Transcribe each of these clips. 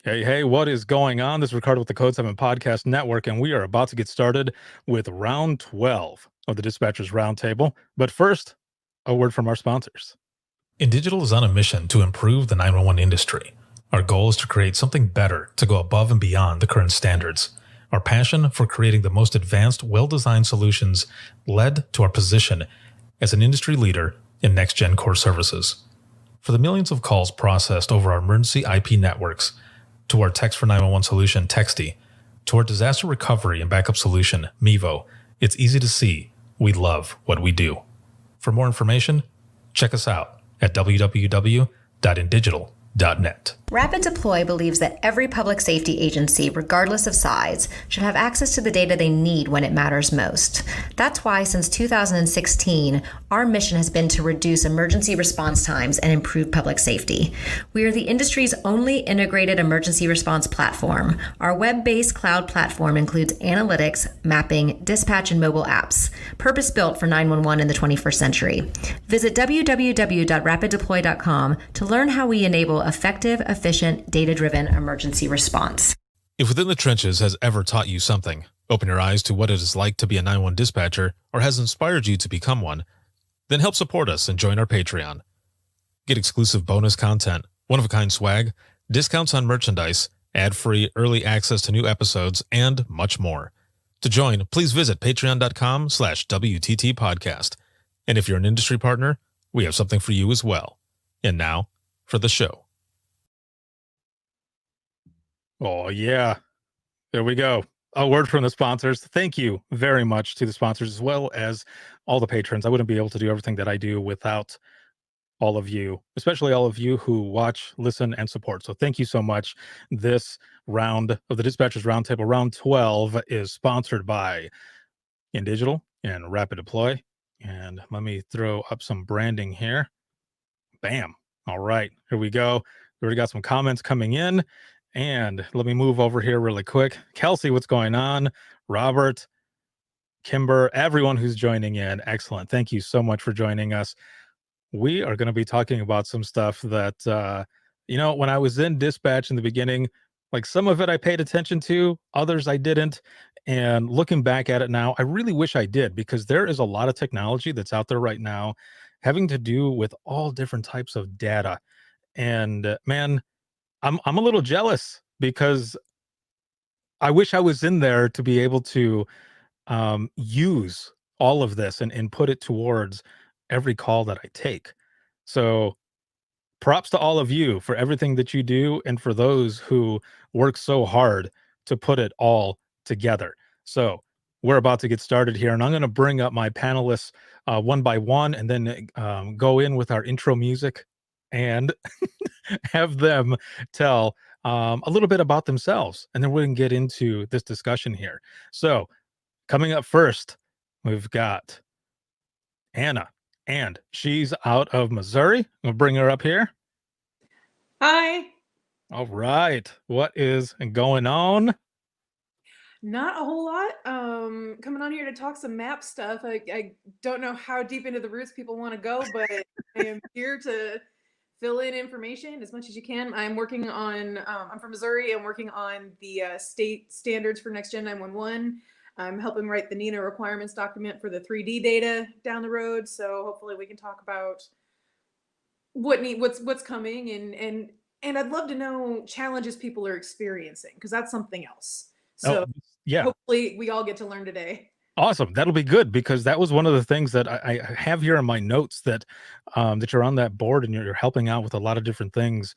Hey, hey, what is going on? This is Ricardo with the Code 7 Podcast Network, and we are about to get started with round 12 of the Dispatchers Roundtable. But first, a word from our sponsors. InDigital is on a mission to improve the 911 industry. Our goal is to create something better to go above and beyond the current standards. Our passion for creating the most advanced, well-designed solutions led to our position as an industry leader in next-gen core services. For the millions of calls processed over our emergency IP networks, to our Text for 911 solution, Texty, to our disaster recovery and backup solution, Mevo, it's easy to see we love what we do. For more information, check us out at www.indigital.net. Rapid Deploy believes that every public safety agency, regardless of size, should have access to the data they need when it matters most. That's why, since 2016, our mission has been to reduce emergency response times and improve public safety. We are the industry's only integrated emergency response platform. Our web-based cloud platform includes analytics, mapping, dispatch, and mobile apps, purpose-built for 911 in the 21st century. Visit www.rapiddeploy.com to learn how we enable effective, efficient, data-driven emergency response. If Within the Trenches has ever taught you something, open your eyes to what it is like to be a 911 dispatcher, or has inspired you to become one, then help support us and join our Patreon. Get exclusive bonus content, one-of-a-kind swag, discounts on merchandise, ad-free early access to new episodes, and much more. To join, please visit patreon.com/WTT podcast. And if you're an industry partner, we have something for you as well. And now, for the show. Oh, yeah. There we go. A word from the sponsors. Thank you very much to the sponsors as well as all the patrons. I wouldn't be able to do everything that I do without all of you, especially all of you who watch, listen, and support. So thank you so much. This round of the Dispatchers Roundtable, round 12, is sponsored by InDigital and Rapid Deploy. And let me throw up some branding here. Bam. All right, here we go. We already got some comments coming in. And let me move over here really quick. Kelsey, what's going on? Robert, Kimber, everyone who's joining in. Excellent. Thank you so much for joining us. We are going to be talking about some stuff that, when I was in dispatch in the beginning, like some of it I paid attention to, others I didn't. And looking back at it now, I really wish I did, because there is a lot of technology that's out there right now having to do with all different types of data. And man, I'm a little jealous because I wish I was in there to be able to use all of this and put it towards every call that I take. So props to all of you for everything that you do and for those who work so hard to put it all together. So we're about to get started here, and I'm going to bring up my panelists one by one and then go in with our intro music and have them tell a little bit about themselves, and then we can get into this discussion here. So coming up first, we've got Anna, and she's out of Missouri. We'll bring her up here. Hi. All right. What is going on? Not a whole lot. Coming on here to talk some map stuff. I don't know how deep into the roots people want to go, but I am here to fill in information as much as you can. I'm working on, I'm from Missouri. I'm working on the state standards for Next Gen 911. I'm helping write the NENA requirements document for the 3D data down the road. So hopefully we can talk about what's coming and I'd love to know challenges people are experiencing, because that's something else. So yeah, hopefully we all get to learn today. Awesome. That'll be good, because that was one of the things that I have here in my notes, that that you're on that board and you're helping out with a lot of different things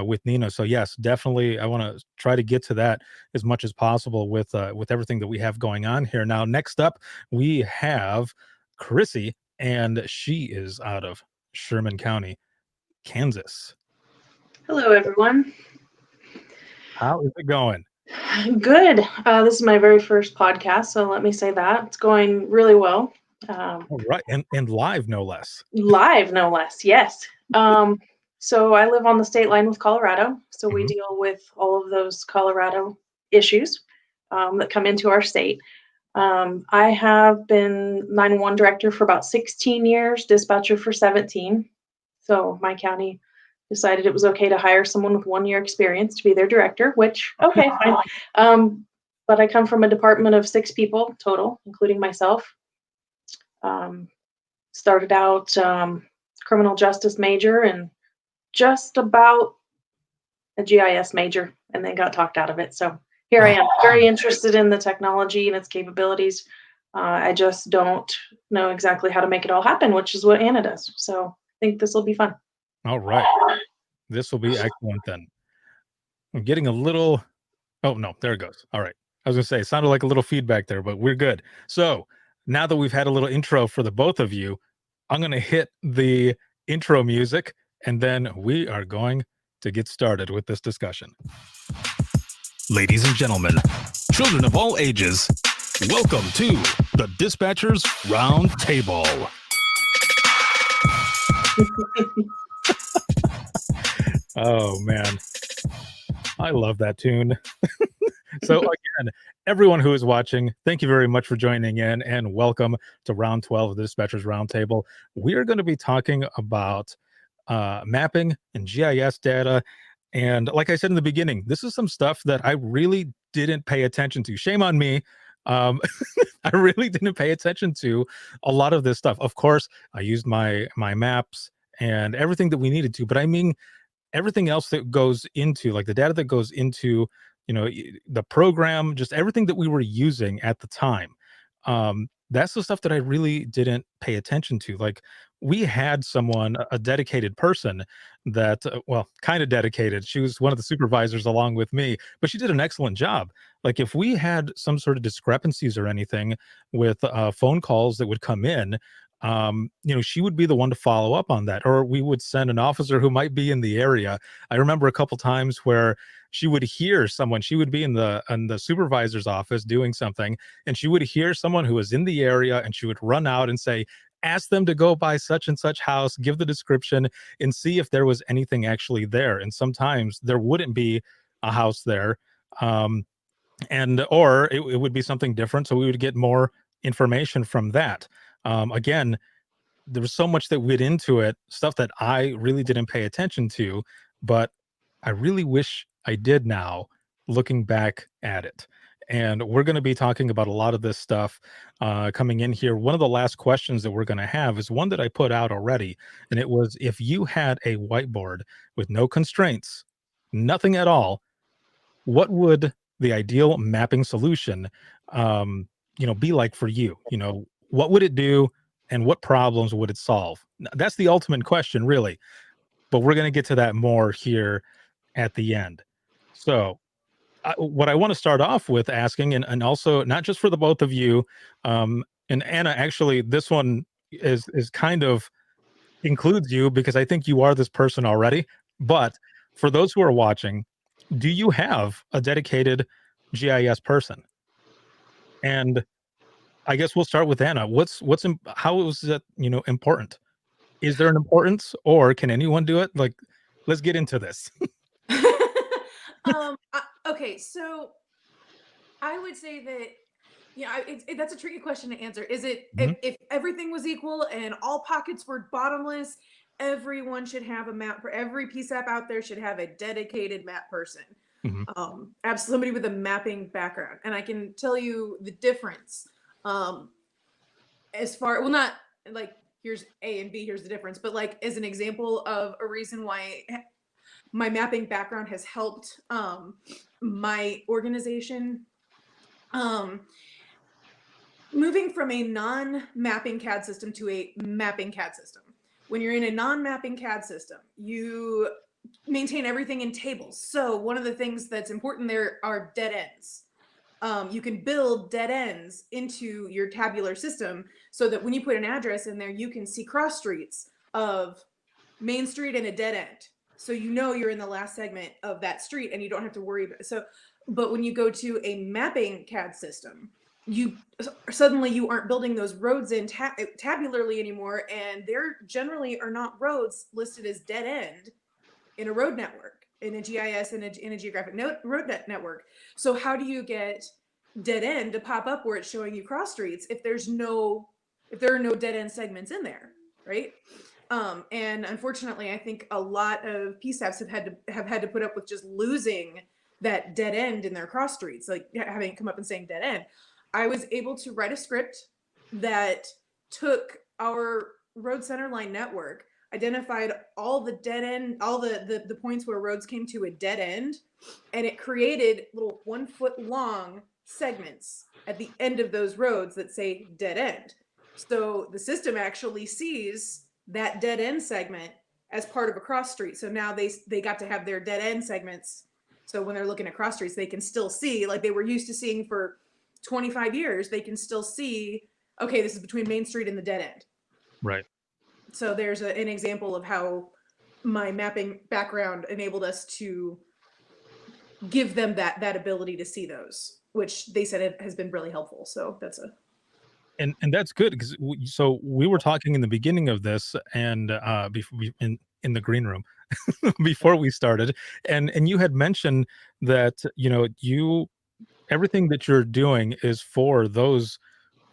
with Nina. So yes, definitely, I want to try to get to that as much as possible with everything that we have going on here. Now, next up, we have Crissy, and she is out of Sherman County, Kansas. Hello, everyone. How is it going? Good. This is my very first podcast, so let me say that. It's going really well. All right, and live, no less. Live, no less, yes. So I live on the state line with Colorado, so we deal with all of those Colorado issues that come into our state. I have been 911 director for about 16 years, dispatcher for 17. So my county decided it was okay to hire someone with 1 year experience to be their director, which, okay, fine. But I come from a department of 6 people total, including myself. Started out criminal justice major and just about a GIS major, and then got talked out of it. So here I am, very interested in the technology and its capabilities. I just don't know exactly how to make it all happen, which is what Anna does. So I think this will be fun. All right. This will be excellent then. I'm getting a little, oh no, there it goes. All right. I was gonna say, it sounded like a little feedback there, but we're good. So now that we've had a little intro for the both of you, I'm gonna hit the intro music, and then we are going to get started with this discussion. Ladies and gentlemen, children of all ages, welcome to the Dispatchers Roundtable. Oh man, I love that tune. So again, everyone who is watching, thank you very much for joining in, and welcome to round 12 of the Dispatchers Roundtable. We are going to be talking about mapping and GIS data. And like I said in the beginning, this is some stuff that I really didn't pay attention to. Shame on me. I really didn't pay attention to a lot of this stuff. Of course, I used my maps and everything that we needed to, but I mean, everything else that goes into, like the data that goes into, the program, just everything that we were using at the time. That's the stuff that I really didn't pay attention to. Like, we had someone, a dedicated person that, well, kind of dedicated. She was one of the supervisors along with me, but she did an excellent job. Like, if we had some sort of discrepancies or anything with phone calls that would come in, she would be the one to follow up on that, or we would send an officer who might be in the area. I remember a couple times where she would hear someone, she would be in the supervisor's office doing something, and she would hear someone who was in the area, and she would run out and say, ask them to go by such and such house, give the description, and see if there was anything actually there. And sometimes there wouldn't be a house there, or it would be something different, so we would get more information from that. Again, there was so much that went into it, stuff that I really didn't pay attention to, but I really wish I did now, looking back at it. And we're going to be talking about a lot of this stuff coming in here. One of the last questions that we're going to have is one that I put out already. And it was, if you had a whiteboard with no constraints, nothing at all, what would the ideal mapping solution be like for you? What would it do, and what problems would it solve? That's the ultimate question, really. But we're going to get to that more here at the end. So what I want to start off with asking, and also not just for the both of you, and Anna, actually, this one is kind of includes you, because I think you are this person already. But for those who are watching, do you have a dedicated GIS person? And I guess we'll start with Anna. How is that, important? Is there an importance, or can anyone do it? Like, let's get into this. Okay, so I would say that, that's a tricky question to answer. Is it, if everything was equal and all pockets were bottomless, everyone should have a map, for every PSAP out there should have a dedicated map person. Have somebody with a mapping background. And I can tell you the difference. Not like, here's A and B, here's the difference, but like, as an example of a reason why my mapping background has helped my organization, moving from a non-mapping CAD system to a mapping CAD system. When you're in a non-mapping CAD system, you maintain everything in tables. So one of the things that's important there are dead ends. You can build dead ends into your tabular system so that when you put an address in there, you can see cross streets of Main Street and a dead end. So you're in the last segment of that street and you don't have to worry about it. But when you go to a mapping CAD system, you aren't building those roads in tabularly anymore, and there generally are not roads listed as dead end in a road network, in a GIS, in a geographic road network. So how do you get dead end to pop up where it's showing you cross streets if there are no dead end segments in there, right? And unfortunately, I think a lot of PSAPs have had to put up with just losing that dead end in their cross streets, like having it come up and saying dead end. I was able to write a script that took our road center line network, identified all the dead end, all the points where roads came to a dead end, and it created little 1 foot long segments at the end of those roads that say dead end. So the system actually sees that dead end segment as part of a cross street. So now they got to have their dead end segments. So when they're looking at cross streets, they can still see, like they were used to seeing for 25 years, they can still see, okay, this is between Main Street and the dead end. Right. So there's an example of how my mapping background enabled us to give them that ability to see those, which they said it has been really helpful. So that's a And that's good because so we were talking in the beginning of this, and before in the green room before we started, and you had mentioned that everything that you're doing is for those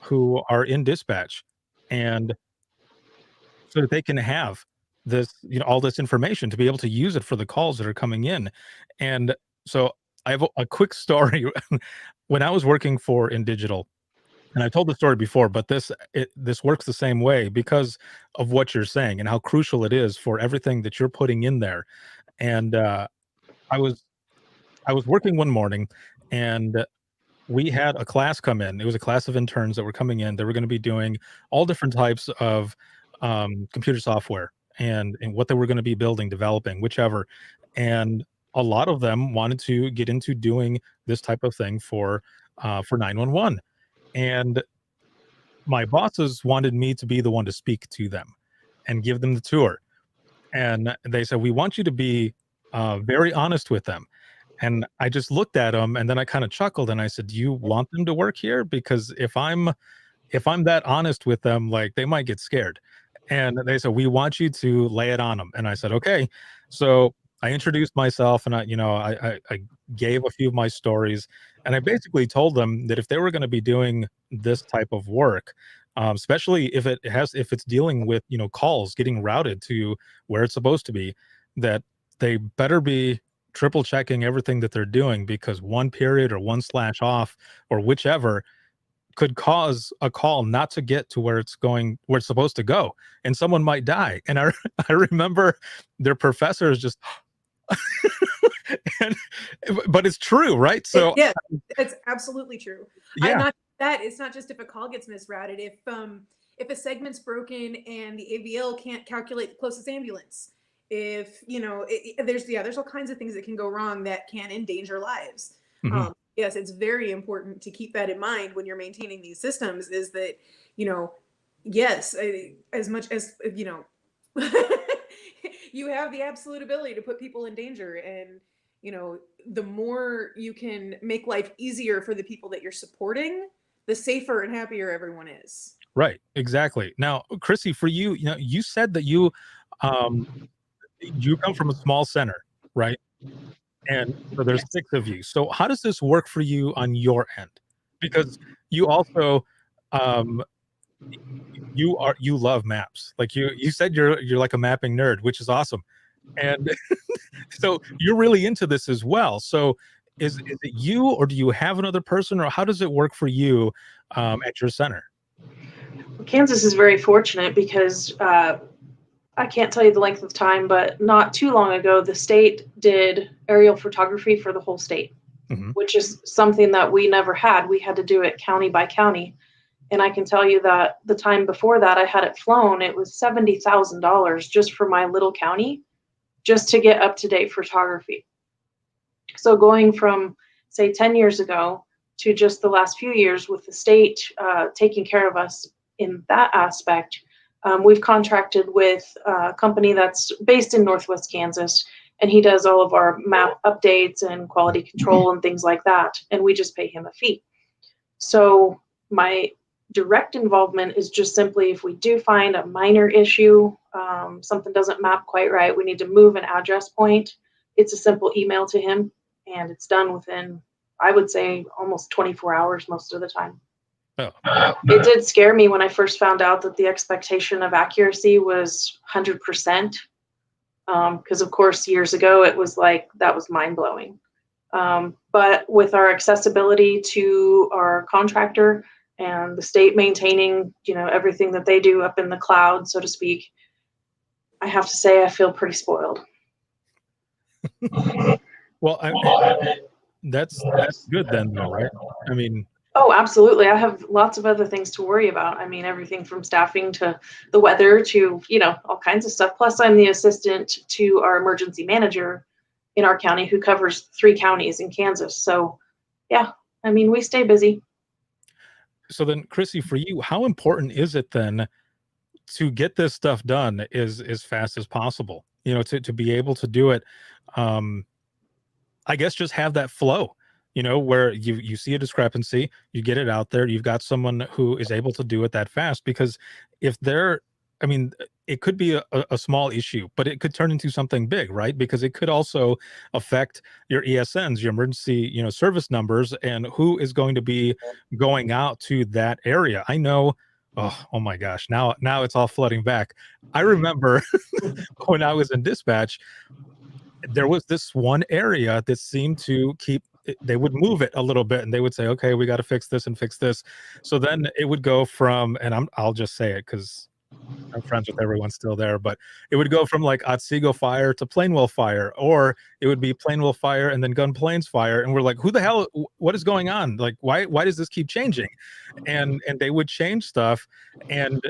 who are in dispatch, and so that they can have this, all this information to be able to use it for the calls that are coming in. And so I have a quick story. When I was working for In Digital, and I told the story before, but this works the same way because of what you're saying and how crucial it is for everything that you're putting in there. And I was working one morning, and we had a class come in. It was a class of interns that were coming in. They were going to be doing all different types of computer software and what they were going to be building, developing, whichever. And a lot of them wanted to get into doing this type of thing for 911. And my bosses wanted me to be the one to speak to them and give them the tour. And they said, we want you to be very honest with them. And I just looked at them, and then I kind of chuckled, and I said, do you want them to work here? Because if I'm that honest with them, like, they might get scared. And they said, we want you to lay it on them. And I said, okay. So I introduced myself, and I gave a few of my stories, and I basically told them that if they were going to be doing this type of work, especially if it's dealing with calls getting routed to where it's supposed to be, that they better be triple checking everything that they're doing, because one period or one slash off or whichever could cause a call not to get to where it's supposed to go, and someone might die. And I remember their professors just but it's true, right? So yeah, it's absolutely true. yeah. Not that it's not just if a call gets misrouted, if a segment's broken and the AVL can't calculate the closest ambulance, if there's all kinds of things that can go wrong that can endanger lives. Mhm. Yes, it's very important to keep that in mind when you're maintaining these systems, is that yes, as much as you have the absolute ability to put people in danger, and the more you can make life easier for the people that you're supporting, the safer and happier everyone is. Right, exactly. Now, Crissy, for you, you said that you come from a small center, right? And so there's Yes. 6 of you. So how does this work for you on your end? Because you also, um, you love maps. Like you said, you're like a mapping nerd, which is awesome. And so you're really into this as well. So is it you, or do you have another person, or how does it work for you at your center? Kansas is very fortunate because I can't tell you the length of time, but not too long ago, the state did aerial photography for the whole state, Mhm. which is something that we never had. We had to do it county by county. And I can tell you that the time before that I had it flown, it was $70,000 just for my little county, just to get up-to-date photography. So going from, say, 10 years ago to just the last few years with the state taking care of us in that aspect, we've contracted with a company that's based in Northwest Kansas, and he does all of our map updates and quality control and things like that, and we just pay him a fee. So my direct involvement is just simply if we do find a minor issue, something doesn't map quite right, we need to move an address point, it's a simple email to him, and it's done within, I would say, almost 24 hours most of the time. Oh, It did scare me when I first found out that the expectation of accuracy was 100%. Because of course, years ago, it was like, that was mind blowing. But with our accessibility to our contractor and the state maintaining, everything that they do up in the cloud, so to speak, I have to say I feel pretty spoiled. well, that's good then, though, right? I mean, Oh, absolutely. I have lots of other things to worry about. I mean, everything from staffing to the weather to, all kinds of stuff. Plus, I'm the assistant to our emergency manager in our county who covers 3 counties in Kansas. So, yeah, I mean, we stay busy. so then, Crissy, for you, how important is it then to get this stuff done as fast as possible? To be able to do it, I guess just have that flow, where you see a discrepancy, you get it out there, you've got someone who is able to do it that fast. Because if they're, I mean, it could be a small issue, but it could turn into something big, right? Because it could also affect your ESNs, your emergency, service numbers, and who is going to be going out to that area. I know. Oh my gosh. Now it's all flooding back. I remember when I was in dispatch, there was this one area that seemed to they would move it a little bit and they would say, okay, we got to fix this and fix this. So then it would go from, and I'll just say it because I'm friends with everyone still there, but it would go from like Otsego fire to Plainwell fire, or it would be Plainwell fire and then Gun Plains fire. And we're like, who the hell, what is going on? Like, why does this keep changing? And they would change stuff. And,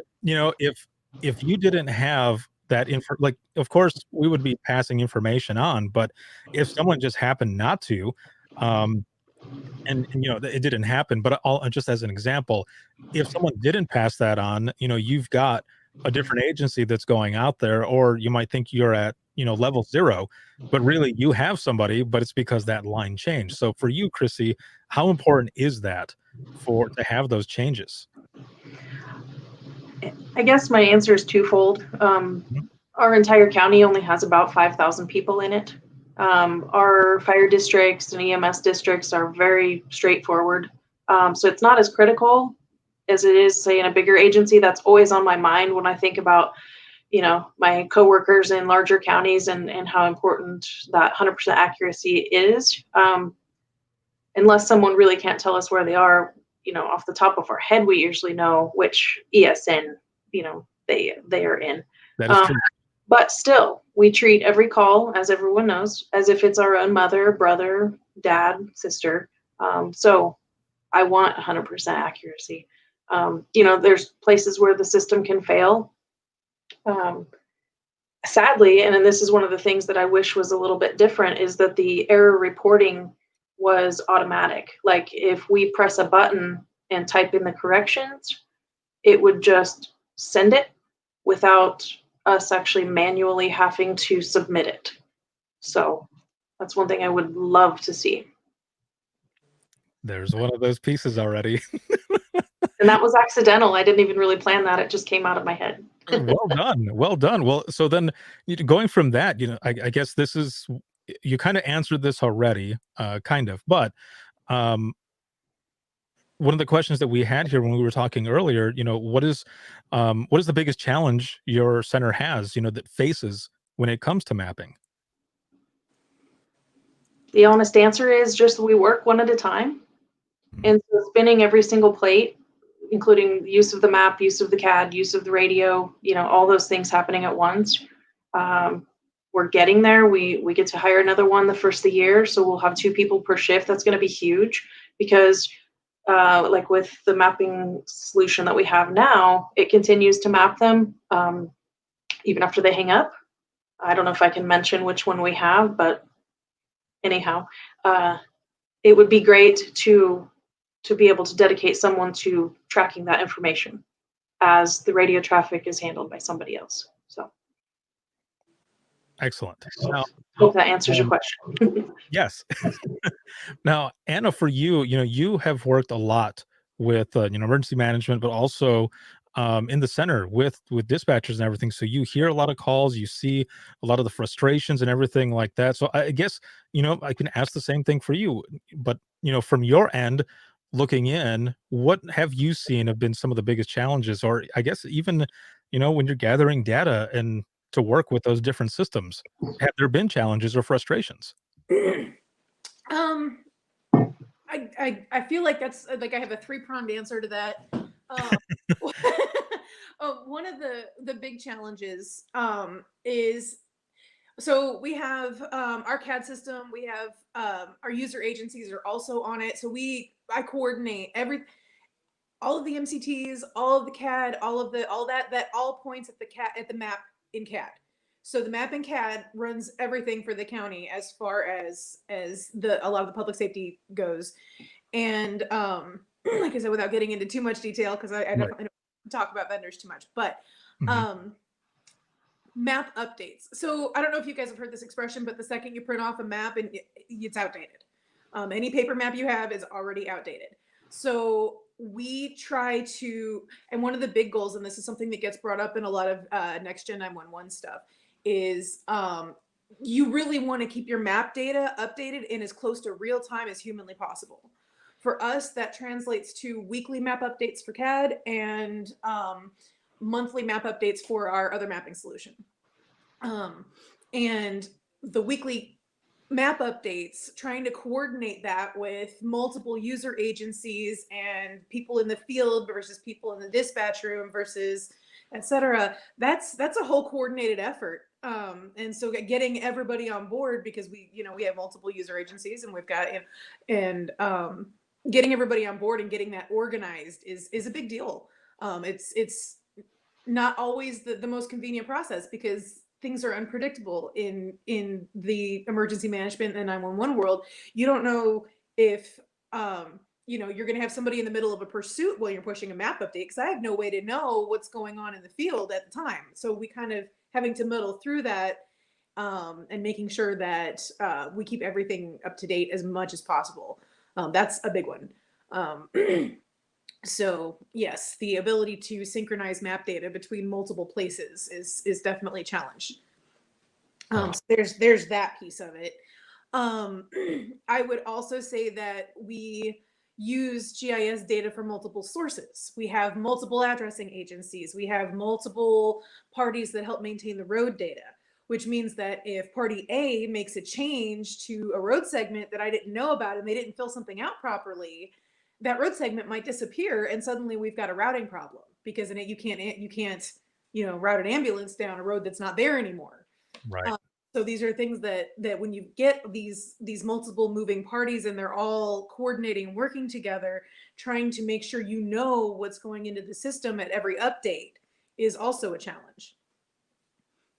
if you didn't have that info, like, of course we would be passing information on, but if someone just happened not to, and it didn't happen, but just as an example, if someone didn't pass that on, you've got a different agency that's going out there, or you might think you're at level 0, but really you have somebody, but it's because that line changed. So for you, Crissy, how important is that to have those changes? I guess my answer is twofold. Our entire county only has about 5,000 people in it. Our fire districts and EMS districts are very straightforward. So it's not as critical as it is, say, in a bigger agency. That's always on my mind when I think about, my coworkers in larger counties and how important that 100% accuracy is. Unless someone really can't tell us where they are, off the top of our head, we usually know which ESN, they are in. That is true. But still, we treat every call, as everyone knows, as if it's our own mother, brother, dad, sister. So I want 100% accuracy. There's places where the system can fail. Sadly, and then this is one of the things that I wish was a little bit different, is that the error reporting was automatic. Like if we press a button and type in the corrections, it would just send it without us actually manually having to submit it. So that's one thing I would love to see. There's one of those pieces already. And that was accidental. I didn't even really plan that. It just came out of my head. Well done. Well done. Well, so then going from that, I guess this is, you kind of answered this already, kind of, but one of the questions that we had here when we were talking earlier, what is the biggest challenge your center has, that faces when it comes to mapping? The honest answer is just we work one at a time. And so spinning every single plate, including use of the map, use of the CAD, use of the radio, all those things happening at once. We're getting there. We get to hire another one the first of the year. So we'll have 2 people per shift. That's going to be huge because like with the mapping solution that we have now, it continues to map them even after they hang up. I don't know if I can mention which one we have, but anyhow, it would be great to be able to dedicate someone to tracking that information as the radio traffic is handled by somebody else. So excellent. Now, hope that answers your question. Yes. Now, Anna, for you, you have worked a lot with emergency management, but also in the center with dispatchers and everything. So you hear a lot of calls, you see a lot of the frustrations and everything like that. So I guess, I can ask the same thing for you, but from your end, looking in, what have you seen have been some of the biggest challenges, or I guess even, when you're gathering data and to work with those different systems, have there been challenges or frustrations? Um, I feel like that's like I have a three-pronged answer to that. One of the big challenges is, so we have our CAD system, we have our user agencies are also on it. So I coordinate all of the MCTs, all of the CAD, all that all points at the map in CAD. So the map in CAD runs everything for the county as far as a lot of the public safety goes. And like I said, without getting into too much detail, because I don't talk about vendors too much, but map updates. So I don't know if you guys have heard this expression, but the second you print off a map and it's outdated. Any paper map you have is already outdated. So we try to, and one of the big goals, and this is something that gets brought up in a lot of next gen 911 stuff, is you really want to keep your map data updated and as close to real time as humanly possible. For us, that translates to weekly map updates for CAD and monthly map updates for our other mapping solution. And the weekly map updates, trying to coordinate that with multiple user agencies and people in the field versus people in the dispatch room versus et cetera, that's a whole coordinated effort. And so getting everybody on board, because we have multiple user agencies and we've got, getting everybody on board and getting that organized is a big deal. It's not always the most convenient process, because things are unpredictable in the emergency management and 911 world. You don't know if you're going to have somebody in the middle of a pursuit while you're pushing a map update, because I have no way to know what's going on in the field at the time. So we kind of having to muddle through that and making sure that we keep everything up to date as much as possible. That's a big one. So yes, the ability to synchronize map data between multiple places is definitely a challenge. So there's that piece of it. I would also say that we use GIS data from multiple sources. We have multiple addressing agencies. We have multiple parties that help maintain the road data, which means that if party A makes a change to a road segment that I didn't know about and they didn't fill something out properly, that road segment might disappear, and suddenly we've got a routing problem, because in it you can't route an ambulance down a road that's not there anymore. Right. So these are things that when you get these multiple moving parties and they're all coordinating and working together, trying to make sure you know what's going into the system at every update is also a challenge.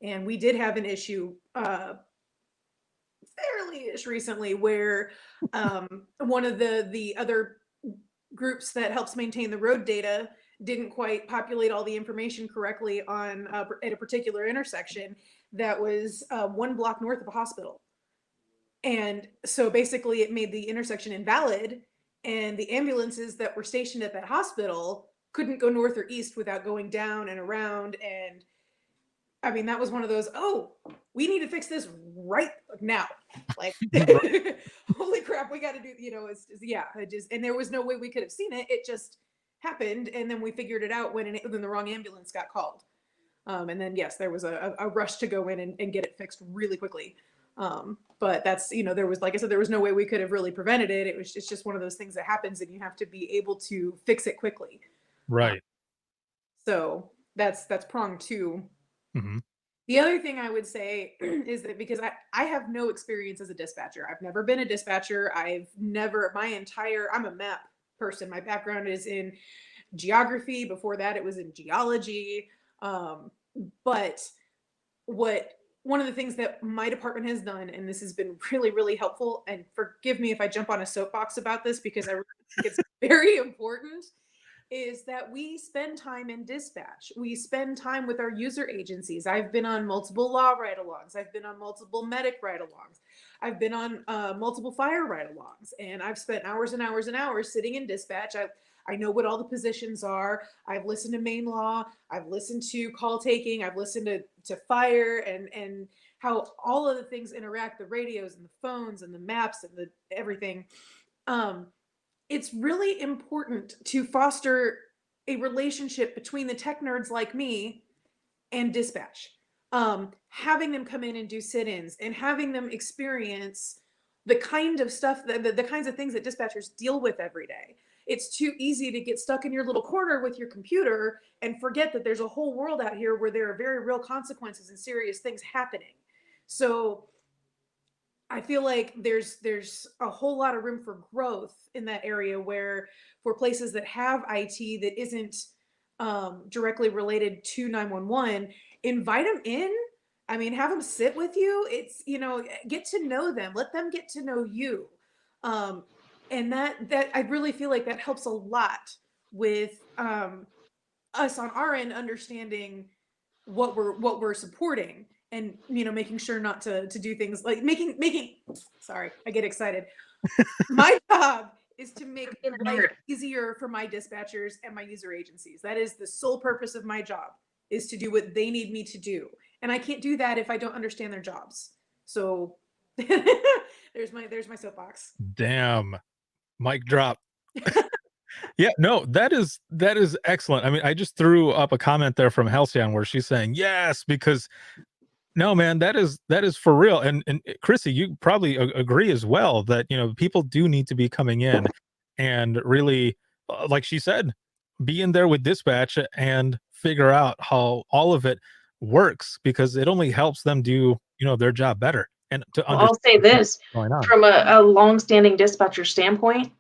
And we did have an issue fairly-ish recently where one of the other groups that helps maintain the road data didn't quite populate all the information correctly on at a particular intersection that was 1 block north of a hospital. And so basically it made the intersection invalid, and the ambulances that were stationed at that hospital couldn't go north or east without going down and around. And I mean, that was one of those, we need to fix this right now. Like, holy crap, we got to do, and there was no way we could have seen it. It just happened. And then we figured it out when the wrong ambulance got called. And then, yes, there was a rush to go in and get it fixed really quickly. But that's, there was, like I said, there was no way we could have really prevented it. It's just one of those things that happens, and you have to be able to fix it quickly. Right. So that's prong 2. Mm-hmm. The other thing I would say is that, because I have no experience as a dispatcher. I've never been a dispatcher. I'm a map person. My background is in geography. Before that, it was in geology. But one of the things that my department has done, and this has been really, really helpful, and forgive me if I jump on a soapbox about this because I really think it's very important, is that we spend time in dispatch. We spend time with our user agencies. I've been on multiple law ride-alongs. I've been on multiple medic ride-alongs. I've been on multiple fire ride-alongs, and I've spent hours and hours and hours sitting in dispatch. I know what all the positions are. I've listened to main law. I've listened to call taking. I've listened to fire and how all of the things interact, the radios and the phones and the maps and the everything. it's really important to foster a relationship between the tech nerds like me and dispatch. Having them come in and do sit-ins and having them experience the kind of stuff the kinds of things that dispatchers deal with every day. It's too easy to get stuck in your little corner with your computer and forget that there's a whole world out here where there are very real consequences and serious things happening. So I feel like there's a whole lot of room for growth in that area, where for places that have IT that isn't directly related to 911, invite them in. I mean, have them sit with you. It's, get to know them. Let them get to know you. And that I really feel like that helps a lot with us on our end understanding what we're supporting, and making sure not to do things like making sorry, I get excited. My job is to make life easier for my dispatchers and my user agencies. That is the sole purpose of my job, is to do what they need me to do. And I can't do that if I don't understand their jobs. So there's my soapbox. Damn. Mic drop. Yeah, no, that is excellent. I mean, I just threw up a comment there from Halcyon where she's saying yes, because no, man, that is for real. And Crissy, you probably agree as well that people do need to be coming in and really, like she said, be in there with dispatch and figure out how all of it works, because it only helps them do their job better and to Well, I'll say this, going on. from a long-standing dispatcher standpoint,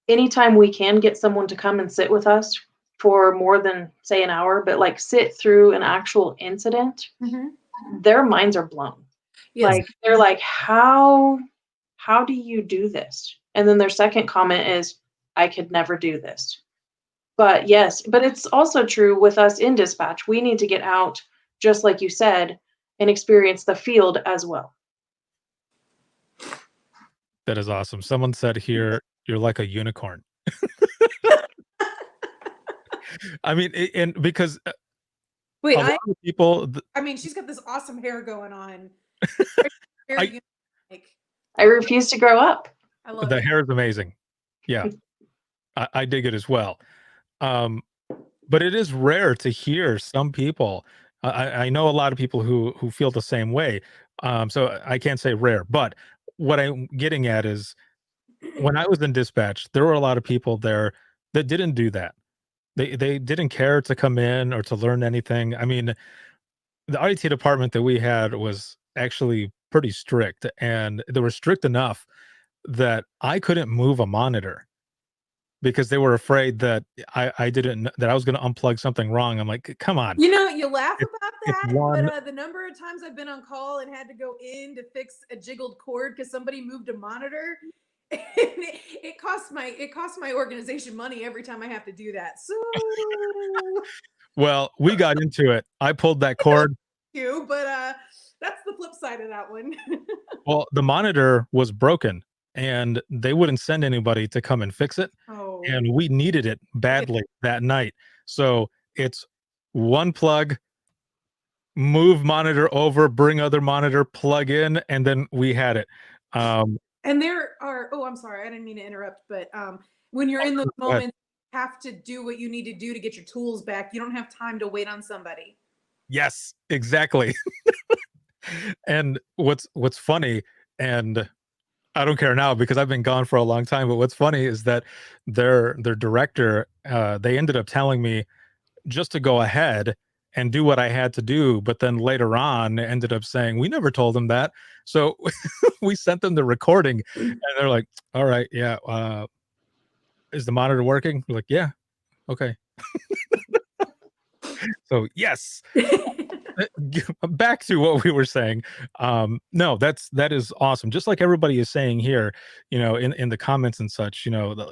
anytime we can get someone to come and sit with us for more than, say, an hour, but like sit through an actual incident, their minds are blown. Yes. Like, they're like, how do you do this? And then their second comment is, I could never do this. But yes, but it's also true with us in dispatch. We need to get out, just like you said, and experience the field as well. That is awesome. Someone said here, you're like a unicorn. I mean, and because wait, a lot of people, I mean, she's got this awesome hair going on. I refuse to grow up. I love the it. hair is amazing. Yeah, I dig it as well. But it is rare to hear some people. I know a lot of people who feel the same way. So I can't say rare, but what I'm getting at is, when I was in dispatch, there were a lot of people there that didn't do that. They didn't care to come in or to learn anything. I mean, the IT department that we had was actually pretty strict, and they were strict enough that I couldn't move a monitor because they were afraid that I didn't, that I was going to unplug something wrong. I'm like, come on. You laugh about that, one- but the number of times I've been on call and had to go in to fix a jiggled cord because somebody moved a monitor, and it costs my organization money every time I have to do that. So, well, we got into it. I pulled that cord. But that's the flip side of that one. Well, the monitor was broken, and they wouldn't send anybody to come and fix it. Oh. And we needed it badly that night. So it's one plug, move monitor over, bring other monitor, plug in, and then we had it. And there are, I'm sorry, I didn't mean to interrupt, but when you're in those moments, you have to do what you need to do to get your tools back. You don't have time to wait on somebody. Yes, exactly. And what's funny, and I don't care now because I've been gone for a long time, but what's funny is that their director, they ended up telling me just to go ahead and do what I had to do, but then later on ended up saying, we never told them that. So we sent them the recording, and they're like, all right, yeah, is the monitor working? We're like, yeah, okay. So yes. Back to what we were saying. No, that is awesome. Just like everybody is saying here, in the comments and such,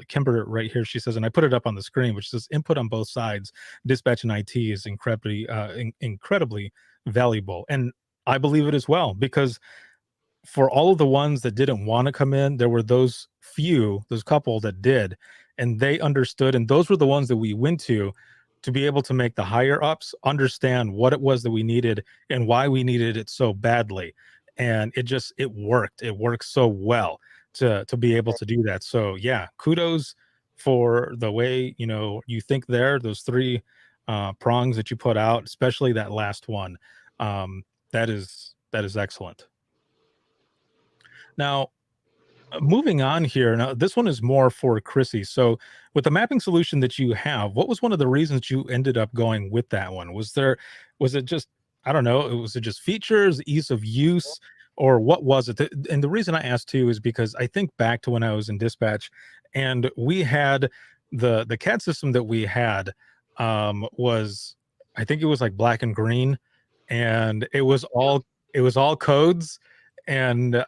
Kimber right here, she says, and I put it up on the screen, which says input on both sides, dispatch and IT is incredibly valuable. And I believe it as well, because for all of the ones that didn't want to come in, there were those couple that did, and they understood. And those were the ones that we went to be able to make the higher ups understand what it was that we needed and why we needed it so badly. And it worked. It worked so well. to be able to do that. So yeah, kudos for the way, you know, you think there, those three prongs that you put out, especially that last one. That is excellent. Now, moving on here. Now, this one is more for Crissy. So, with the mapping solution that you have, what was one of the reasons you ended up going with that one? Was it just, I don't know, was it just features, ease of use, or what was it? And the reason I asked too is because I think back to when I was in dispatch, and we had the CAD system that we had was, I think it was like black and green, and it was all codes, and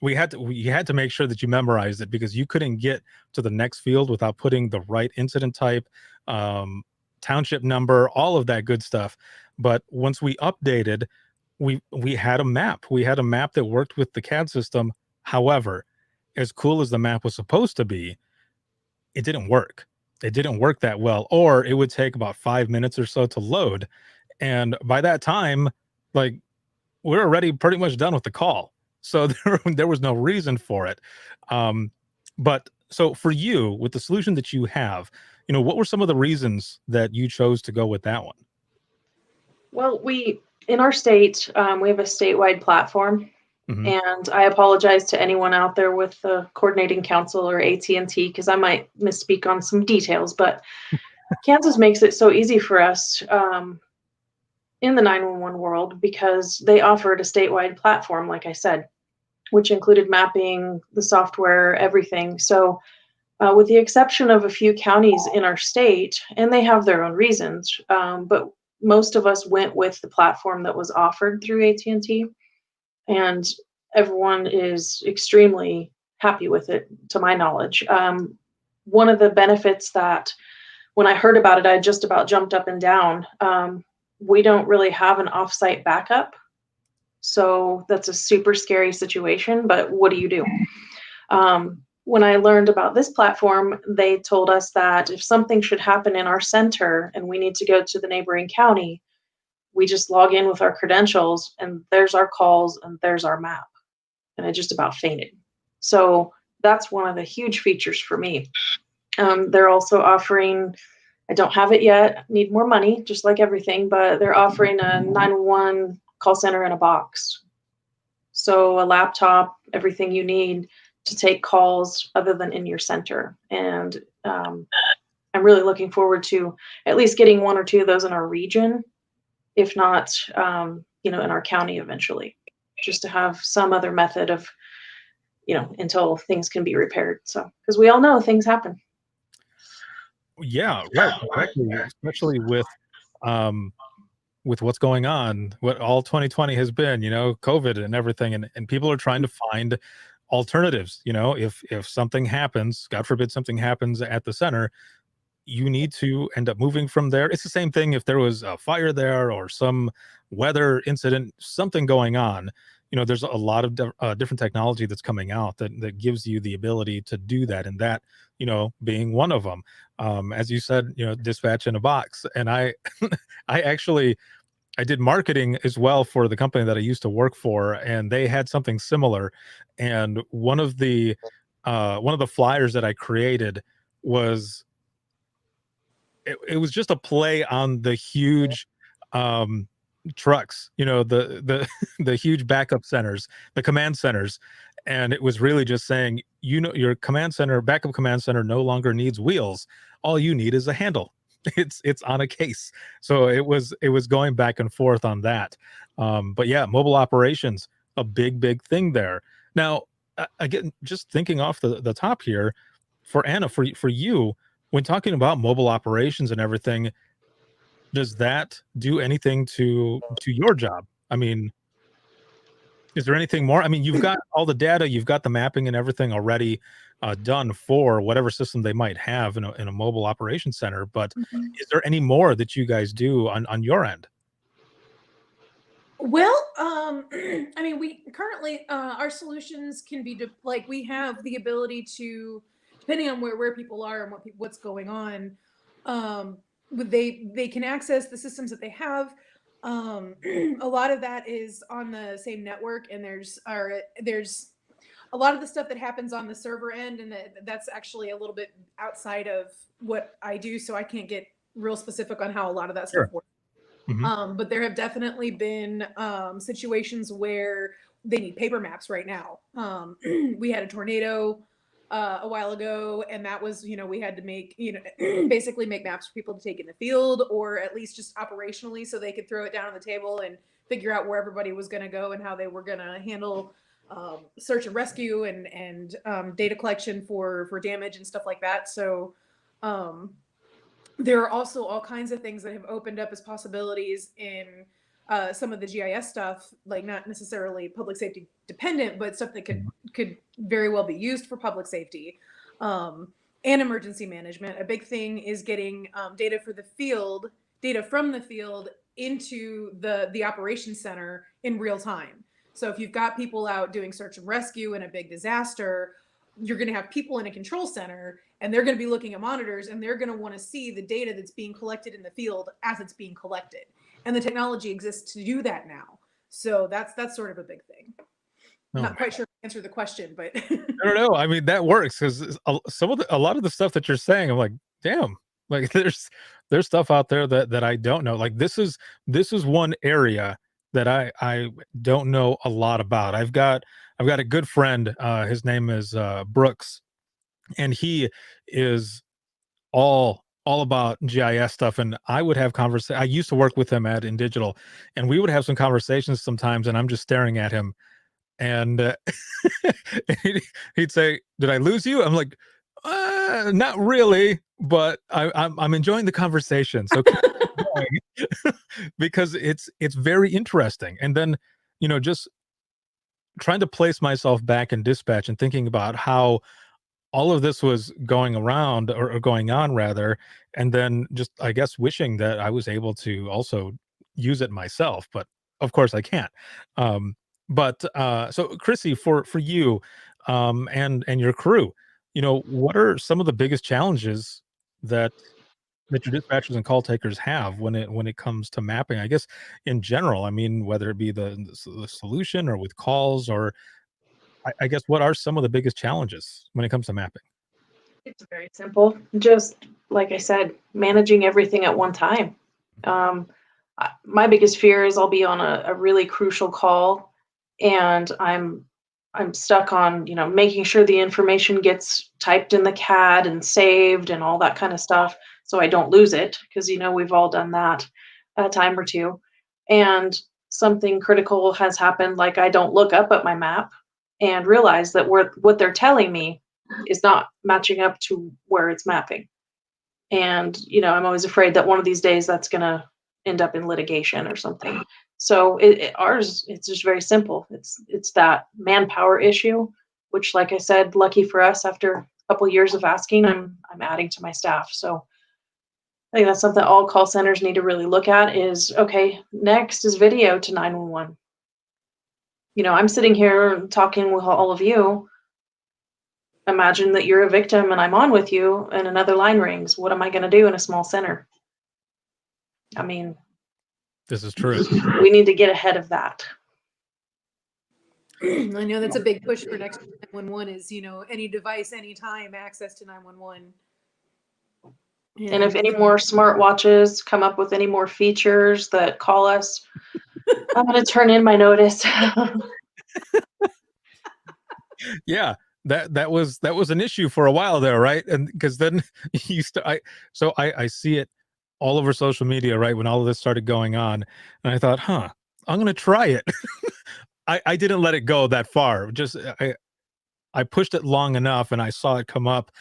we had to make sure that you memorized it because you couldn't get to the next field without putting the right incident type, township number, all of that good stuff. But once we updated, we had a map. We had a map that worked with the CAD system. However, as cool as the map was supposed to be, it didn't work. It didn't work that well, or it would take about 5 minutes or so to load. And by that time, like, we're already pretty much done with the call. So there was no reason for it. But so for you, with the solution that you have, you know, what were some of the reasons that you chose to go with that one? Well, in our state, we have a statewide platform, and I apologize to anyone out there with the coordinating council or AT&T because I might misspeak on some details, but Kansas makes it so easy for us in the 911 world because they offered a statewide platform, like I said, which included mapping, the software, everything. So with the exception of a few counties in our state, and they have their own reasons, but most of us went with the platform that was offered through AT&T, and everyone is extremely happy with it, to my knowledge. One of the benefits that when I heard about it, I just about jumped up and down. We don't really have an offsite backup. So that's a super scary situation, but what do you do? When I learned about this platform, they told us that if something should happen in our center and we need to go to the neighboring county, we just log in with our credentials and there's our calls and there's our map. And I just about fainted. So that's one of the huge features for me. They're also offering, I don't have it yet, need more money, just like everything, but they're offering a 911 call center in a box. So a laptop, everything you need to take calls other than in your center. And I'm really looking forward to at least getting one or two of those in our region, if not, in our county eventually, just to have some other method of, until things can be repaired. So, because we all know things happen. Yeah, right. Exactly. Especially with what's going on, what all 2020 has been, COVID and everything, and people are trying to find alternatives. If something happens, God forbid something happens at the center, you need to end up moving from there. It's the same thing if there was a fire there or some weather incident, something going on. There's a lot of different technology that's coming out that gives you the ability to do that, and that, being one of them. As you said, dispatch in a box. And I I did marketing as well for the company that I used to work for, and they had something similar. And one of the flyers that I created was, it was just a play on the huge trucks, the the huge backup centers, the command centers. And it was really just saying, your backup command center no longer needs wheels. All you need is a handle. It's on a case. So it was going back and forth on that. But yeah, mobile operations, a big thing there. Now, again, just thinking off the top here, for Anna, for you, when talking about mobile operations and everything, does that do anything to your job? I mean, is there anything more? I mean, you've got all the data, you've got the mapping and everything already done for whatever system they might have in a mobile operations center. But is there any more that you guys do on your end? Well, I mean, we currently our solutions can be we have the ability to, depending on where people are and what's going on, they can access the systems that they have. A lot of that is on the same network, and there's a lot of the stuff that happens on the server end, and that's actually a little bit outside of what I do, so I can't get real specific on how a lot of that stuff works. But there have definitely been situations where they need paper maps right now. We had a tornado a while ago, and that was, we had to make, basically make maps for people to take in the field, or at least just operationally, so they could throw it down on the table and figure out where everybody was going to go and how they were going to handle search and rescue and data collection for damage and stuff like that. So there are also all kinds of things that have opened up as possibilities in some of the GIS stuff, like not necessarily public safety dependent, but stuff that could very well be used for public safety and emergency management. A big thing is getting data from the field into the operations center in real time. So if you've got people out doing search and rescue in a big disaster, you're going to have people in a control center, and they're going to be looking at monitors, and they're going to want to see the data that's being collected in the field as it's being collected. And the technology exists to do that now. So that's sort of a big thing. Not quite sure if I answered the question, but I don't know. I mean, that works, because a lot of the stuff that you're saying, I'm like, damn, like there's stuff out there that I don't know. Like this is one area that I don't know a lot about. I've got a good friend. His name is Brooks, and he is all about GIS stuff. And I would have I used to work with him at In Digital, and we would have some conversations sometimes, and I'm just staring at him, and he'd say, "Did I lose you?" I'm like, "Not really, but I'm enjoying the conversation." So keep going. Because it's very interesting. And then, just trying to place myself back in dispatch and thinking about how all of this was going around, or going on rather, and then just, I guess, wishing that I was able to also use it myself, but of course I can't. So Crissy, for you and your crew, what are some of the biggest challenges that your dispatchers and call takers have when it comes to mapping, I guess, in general? I mean, whether it be the solution, or with calls, or I guess, what are some of the biggest challenges when it comes to mapping? It's very simple. Just like I said, managing everything at one time. My biggest fear is I'll be on a really crucial call, and I'm stuck on, making sure the information gets typed in the CAD and saved and all that kind of stuff, so I don't lose it, because we've all done that a time or two. And something critical has happened, like I don't look up at my map and realize that what they're telling me is not matching up to where it's mapping. And, I'm always afraid that one of these days that's going to end up in litigation or something. So ours, it's just very simple. It's that manpower issue, which, like I said, lucky for us, after a couple of years of asking, I'm adding to my staff. So I think that's something all call centers need to really look at is, okay, next is video to 911. I'm sitting here talking with all of you. Imagine that you're a victim and I'm on with you and another line rings. What am I going to do in a small center? I mean, This is true. we need to get ahead of that. I know that's a big push for next 911 is, any device, anytime access to 911. And if any more smartwatches come up with any more features that call us, I'm going to turn in my notice. Yeah, that was an issue for a while there, right? And because then I see it all over social media, right, when all of this started going on, and I thought, I'm gonna try it. I didn't let it go that far. Just I pushed it long enough, and I saw it come up,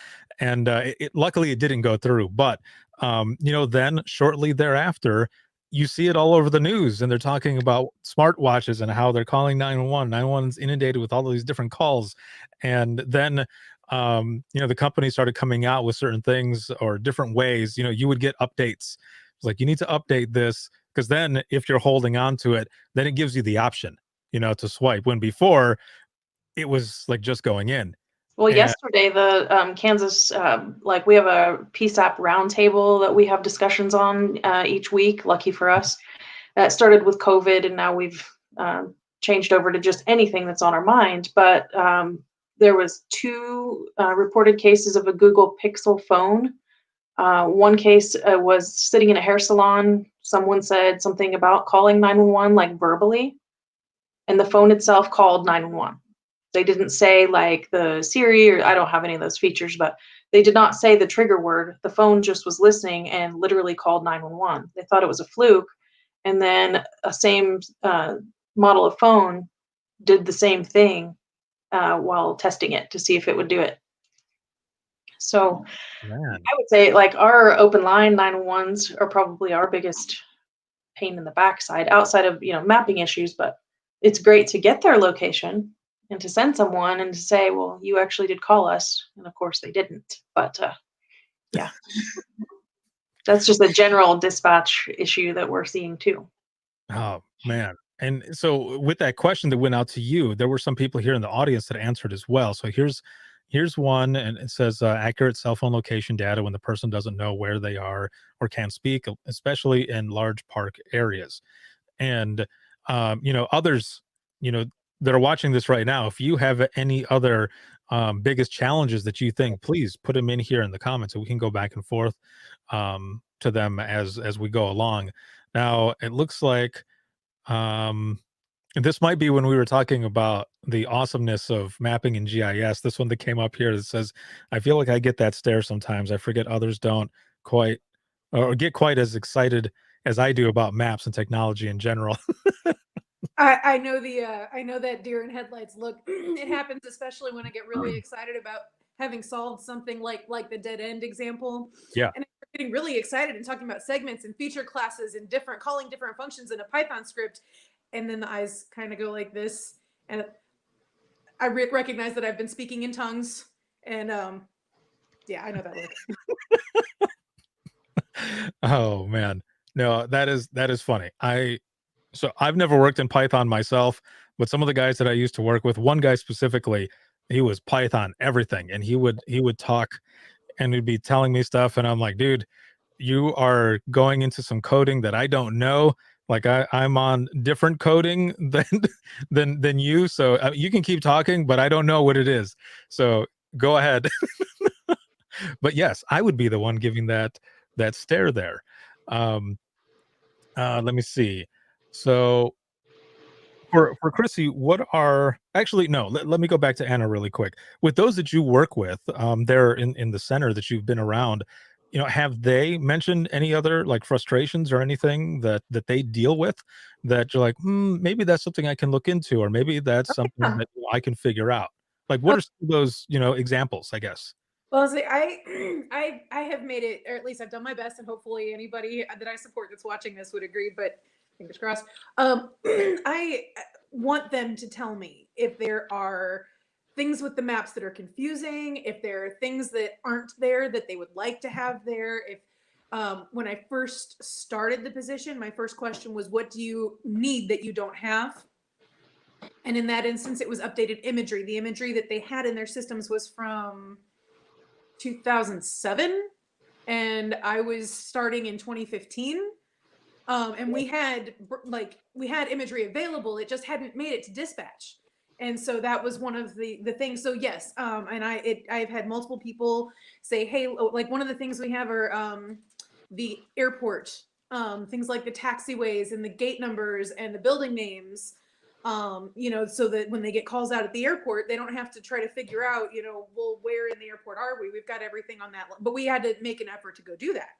and luckily it didn't go through. But then shortly thereafter, you see it all over the news, and they're talking about smartwatches and how they're calling 911. 911's inundated with all of these different calls. And then, the company started coming out with certain things or different ways. You would get updates. It's like, you need to update this, because then if you're holding on to it, then it gives you the option, to swipe, when before it was like just going in. Well, yesterday, the Kansas, we have a PSAP roundtable that we have discussions on each week, lucky for us. It started with COVID, and now we've changed over to just anything that's on our mind. But there was 2 reported cases of a Google Pixel phone. One case was sitting in a hair salon. Someone said something about calling 911, like verbally, and the phone itself called 911. They didn't say like the Siri, or I don't have any of those features, but they did not say the trigger word. The phone just was listening and literally called 911. They thought it was a fluke. And then a same model of phone did the same thing while testing it to see if it would do it. So Man. I would say like our open line 911s are probably our biggest pain in the backside outside of, mapping issues, but it's great to get their location and to send someone and to say, well, you actually did call us. And of course they didn't, but yeah, that's just a general dispatch issue that we're seeing too. Oh, man. And so with that question that went out to you, there were some people here in the audience that answered as well. So here's one, and it says accurate cell phone location data when the person doesn't know where they are or can't speak, especially in large park areas. And others, that are watching this right now, if you have any other biggest challenges that you think, please put them in here in the comments so we can go back and forth to them as we go along. Now it looks like this might be when we were talking about the awesomeness of mapping in GIS. This one that came up here that says, I feel like I get that stare sometimes. I forget others don't quite or get quite as excited as I do about maps and technology in general. I know I know that deer in headlights look. It happens especially when I get really excited about having solved something like the dead end example. Yeah. And I'm getting really excited and talking about segments and feature classes and calling different functions in a Python script, and then the eyes kind of go like this, and I recognize that I've been speaking in tongues, and yeah, I know that look. Oh man, no, that is funny. So I've never worked in Python myself, but some of the guys that I used to work with, one guy specifically, he was Python everything, and he would talk and he'd be telling me stuff, and I'm like, dude, you are going into some coding that I don't know. Like I'm on different coding than you, so you can keep talking, but I don't know what it is. So go ahead. But yes, I would be the one giving that stare there. Let me see. So for Crissy, what are actually no, let me go back to Anna really quick. With those that you work with, there in the center that you've been around, have they mentioned any other like frustrations or anything that they deal with that you're like, maybe that's something I can look into, or maybe that's something that I can figure out? Like, what are some of those, examples, I guess? Well, see, I have made it, or at least I've done my best, and hopefully anybody that I support that's watching this would agree. But fingers crossed. I want them to tell me if there are things with the maps that are confusing, if there are things that aren't there that they would like to have there. If when I first started the position, my first question was, "What do you need that you don't have?" And in that instance, it was updated imagery. The imagery that they had in their systems was from 2007, and I was starting in 2015. And we had imagery available. It just hadn't made it to dispatch. And so that was one of the things. So yes, and I've had multiple people say, hey, like one of the things we have are the airport, things like the taxiways and the gate numbers and the building names, so that when they get calls out at the airport, they don't have to try to figure out, well, where in the airport are we? We've got everything on that. But we had to make an effort to go do that.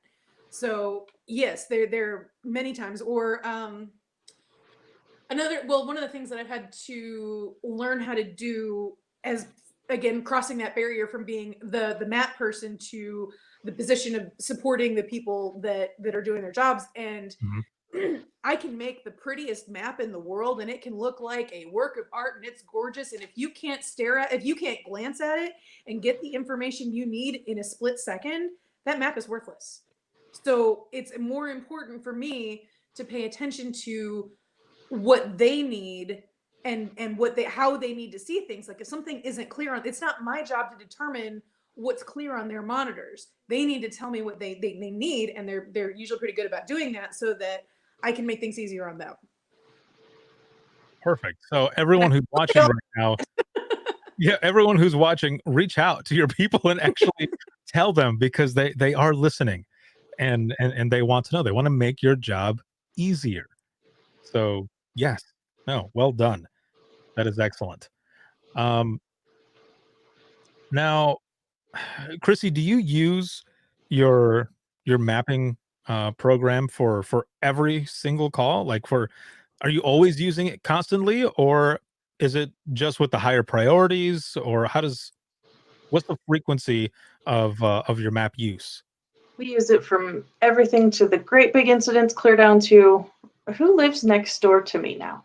So yes, there many times. Or one of the things that I've had to learn how to do, as again crossing that barrier from being the map person to the position of supporting the people that are doing their jobs. And I can make the prettiest map in the world, and it can look like a work of art, and it's gorgeous. And if you can't glance at it and get the information you need in a split second, that map is worthless. So it's more important for me to pay attention to what they need and how they need to see things. Like if something isn't clear it's not my job to determine what's clear on their monitors. They need to tell me what they need, and they're usually pretty good about doing that, so that I can make things easier on them. Perfect. So everyone who's watching right now, Yeah, everyone who's watching, reach out to your people and actually tell them, because they are listening, and they want to know. They want to make your job easier. So yes, no, well done. That is excellent. Now, Crissy, do you use your mapping program for every single call? Like, are you always using it constantly, or is it just with the higher priorities, or what's the frequency of your map use? We use it from everything to the great big incidents, clear down to who lives next door to me now.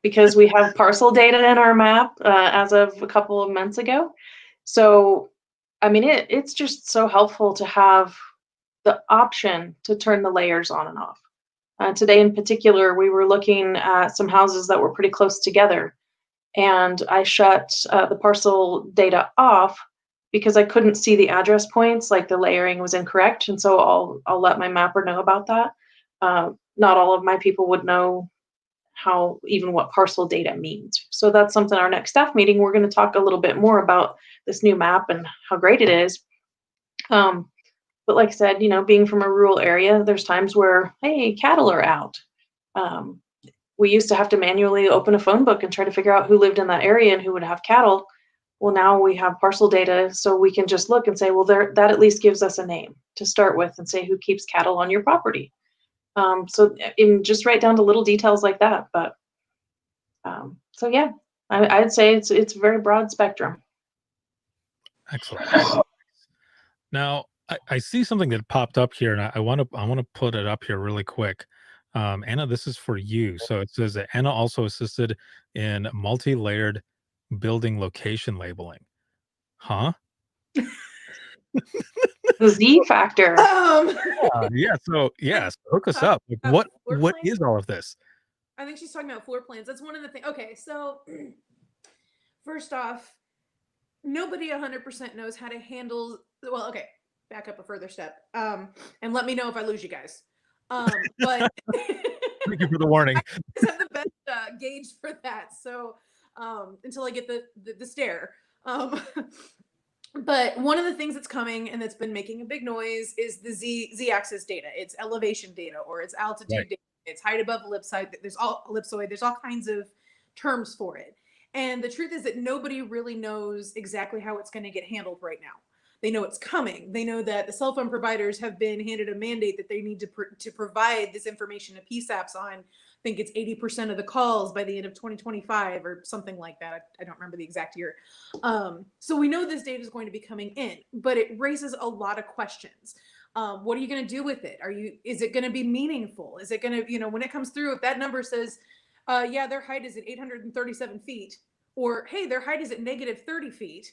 Because we have parcel data in our map as of a couple of months ago. So, I mean, it's just so helpful to have the option to turn the layers on and off. Today in particular, we were looking at some houses that were pretty close together, and I shut the parcel data off because I couldn't see the address points, like the layering was incorrect, and so I'll let my mapper know about that. Not all of my people would know what parcel data means. So that's something our next staff meeting, we're going to talk a little bit more about this new map and how great it is. But like I said, being from a rural area, there's times where, hey, cattle are out. We used to have to manually open a phone book and try to figure out who lived in that area and who would have cattle. Well, now we have parcel data, so we can just look and say, well, that at least gives us a name to start with and say who keeps cattle on your property. So just right down to little details like that. But so yeah, I'd say it's a very broad spectrum. Excellent. Now, I see something that popped up here, and I want to put it up here really quick. Anna, this is for you. So it says that Anna also assisted in multi-layered building location labeling. Huh? The Z factor. Yeah. So yes, hook us up. Like, what is all of this? I think she's talking about floor plans. That's one of the things. Okay, so first off, nobody 100% knows how to handle. Well, okay, back up a further step, and let me know if I lose you guys. But Thank you for the warning. I just have the best gauge for that. So until I get the stare. But one of the things that's coming and that's been making a big noise is the z-axis data. It's elevation data, or it's altitude data. It's height above ellipsoid. There's all kinds of terms for it. And the truth is that nobody really knows exactly how it's going to get handled right now. They know it's coming. They know that the cell phone providers have been handed a mandate that they need to provide this information to PSAPs on, I think it's 80% of the calls by the end of 2025 or something like that. I don't remember the exact year. So we know this data is going to be coming in, but it raises a lot of questions. What are you going to do with it? Is it going to be meaningful? Is it going to, when it comes through, if that number says, yeah, their height is at 837 feet, or hey, their height is at negative 30 feet.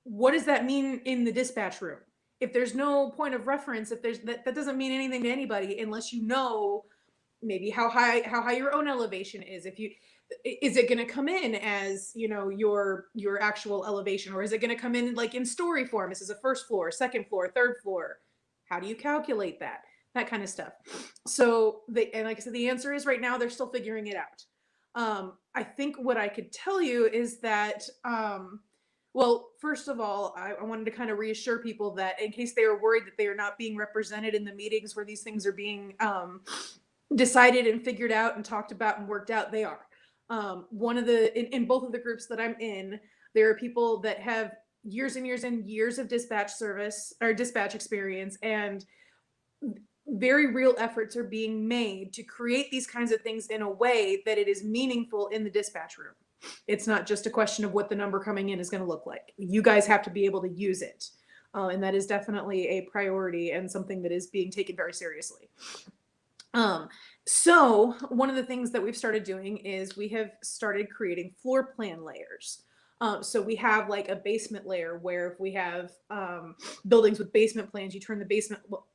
What does that mean in the dispatch room? If there's no point of reference, if that doesn't mean anything to anybody unless you know maybe how high your own elevation is. Is it going to come in as, your actual elevation, or is it going to come in like in story form? This is a first floor, second floor, third floor. How do you calculate that? That kind of stuff. So and like I said, the answer is right now they're still figuring it out. I think what I could tell you is that, well, first of all, I wanted to kind of reassure people that in case they are worried that they are not being represented in the meetings where these things are being decided and figured out and talked about and worked out, they are. In both of the groups that I'm in, there are people that have years and years and years of dispatch service or dispatch experience, and very real efforts are being made to create these kinds of things in a way that it is meaningful in the dispatch room. It's not just a question of what the number coming in is going to look like. You guys have to be able to use it. And that is definitely a priority and something that is being taken very seriously. So one of the things that we've started doing is we have started creating floor plan layers. So we have like a basement layer where if we have buildings with basement plans, you turn the basement, well,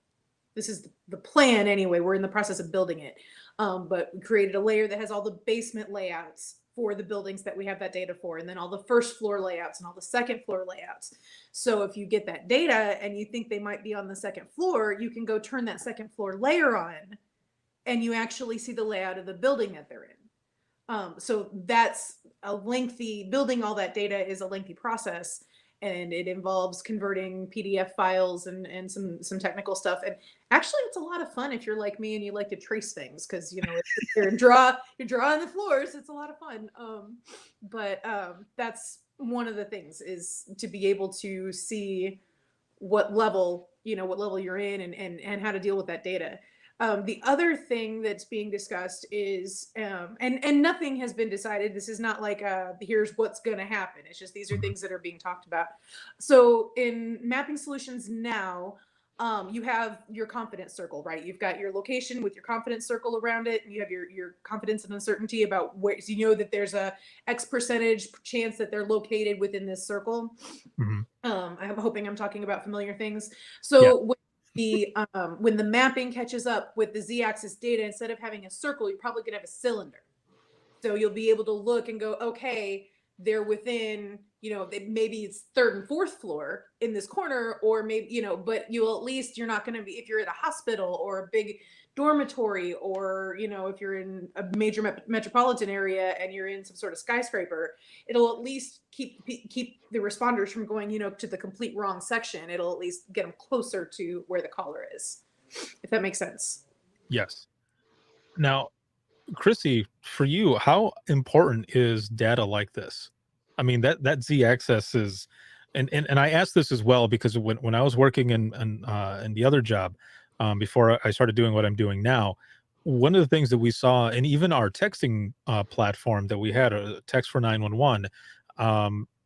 this is the plan anyway, we're in the process of building it. But we created a layer that has all the basement layouts for the buildings that we have that data for, and then all the first floor layouts and all the second floor layouts. So if you get that data and you think they might be on the second floor, you can go turn that second floor layer on and you actually see the layout of the building that they're in. So that's building all that data is a lengthy process, and it involves converting PDF files and some technical stuff. And actually, it's a lot of fun if you're like me and you like to trace things, because you're drawing the floors. It's a lot of fun. But that's one of the things, is to be able to see what level you're in, and how to deal with that data. The other thing that's being discussed is, and nothing has been decided. This is not like, here's what's going to happen. It's just, these are things that are being talked about. So in mapping solutions now, you have your confidence circle, right? You've got your location with your confidence circle around it, and you have your confidence and uncertainty about where, so you know that there's a X percentage chance that they're located within this circle. I'm hoping I'm talking about familiar things. So when the mapping catches up with the z-axis data, instead of having a circle, you're probably going to have a cylinder. So you'll be able to look and go, okay, they're within, maybe it's third and fourth floor in this corner, or maybe, but you're not going to be, if you're at a hospital or a big dormitory, or, if you're in a major metropolitan area and you're in some sort of skyscraper, it'll at least keep the responders from going, to the complete wrong section. It'll at least get them closer to where the caller is, if that makes sense. Yes. Now, Crissy, for you, how important is data like this? I mean, that z-axis is, and I asked this as well because when I was working in the other job, before I started doing what I'm doing now, one of the things that we saw, and even our texting platform that we had, a text for 911,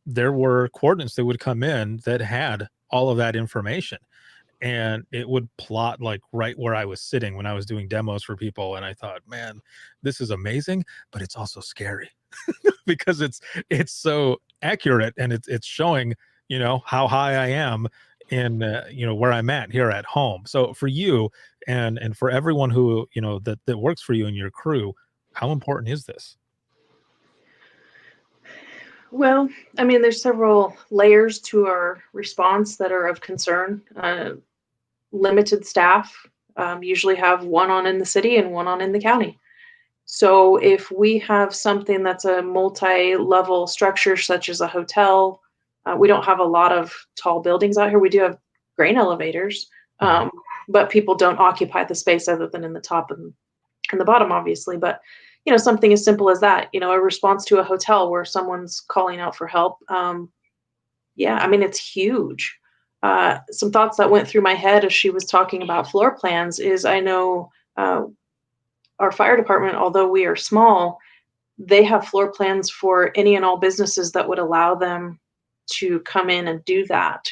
there were coordinates that would come in that had all of that information. And it would plot like right where I was sitting when I was doing demos for people. And I thought, man, this is amazing, but it's also scary because it's so accurate, and it's showing, how high I am in, where I'm at here at home. So for you and for everyone who, that works for you and your crew, how important is this? Well, I mean, there's several layers to our response that are of concern. Limited staff, usually have one on in the city and one on in the county. So if we have something that's a multi-level structure, such as a hotel, we don't have a lot of tall buildings out here. We do have grain elevators, but people don't occupy the space other than in the top and the bottom, obviously. But something as simple as that, a response to a hotel where someone's calling out for help. I mean, it's huge. Some thoughts that went through my head as she was talking about floor plans is, I know our fire department, although we are small, they have floor plans for any and all businesses that would allow them to come in and do that.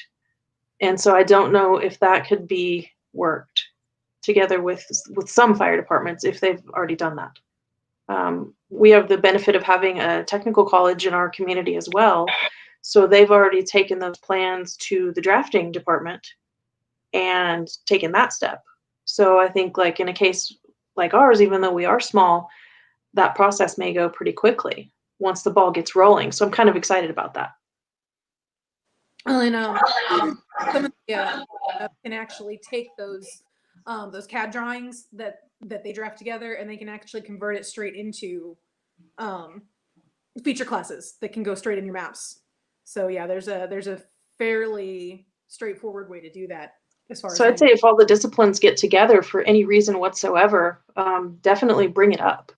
And so I don't know if that could be worked together with some fire departments if they've already done that. We have the benefit of having a technical college in our community as well. So they've already taken those plans to the drafting department and taken that step. So I think, like in a case like ours, even though we are small, that process may go pretty quickly once the ball gets rolling. So I'm kind of excited about that. Well, and some of the can actually take those CAD drawings that they draft together, and they can actually convert it straight into feature classes that can go straight in your maps. So yeah, there's a fairly straightforward way to do that. So I'd say if all the disciplines get together for any reason whatsoever, definitely bring it up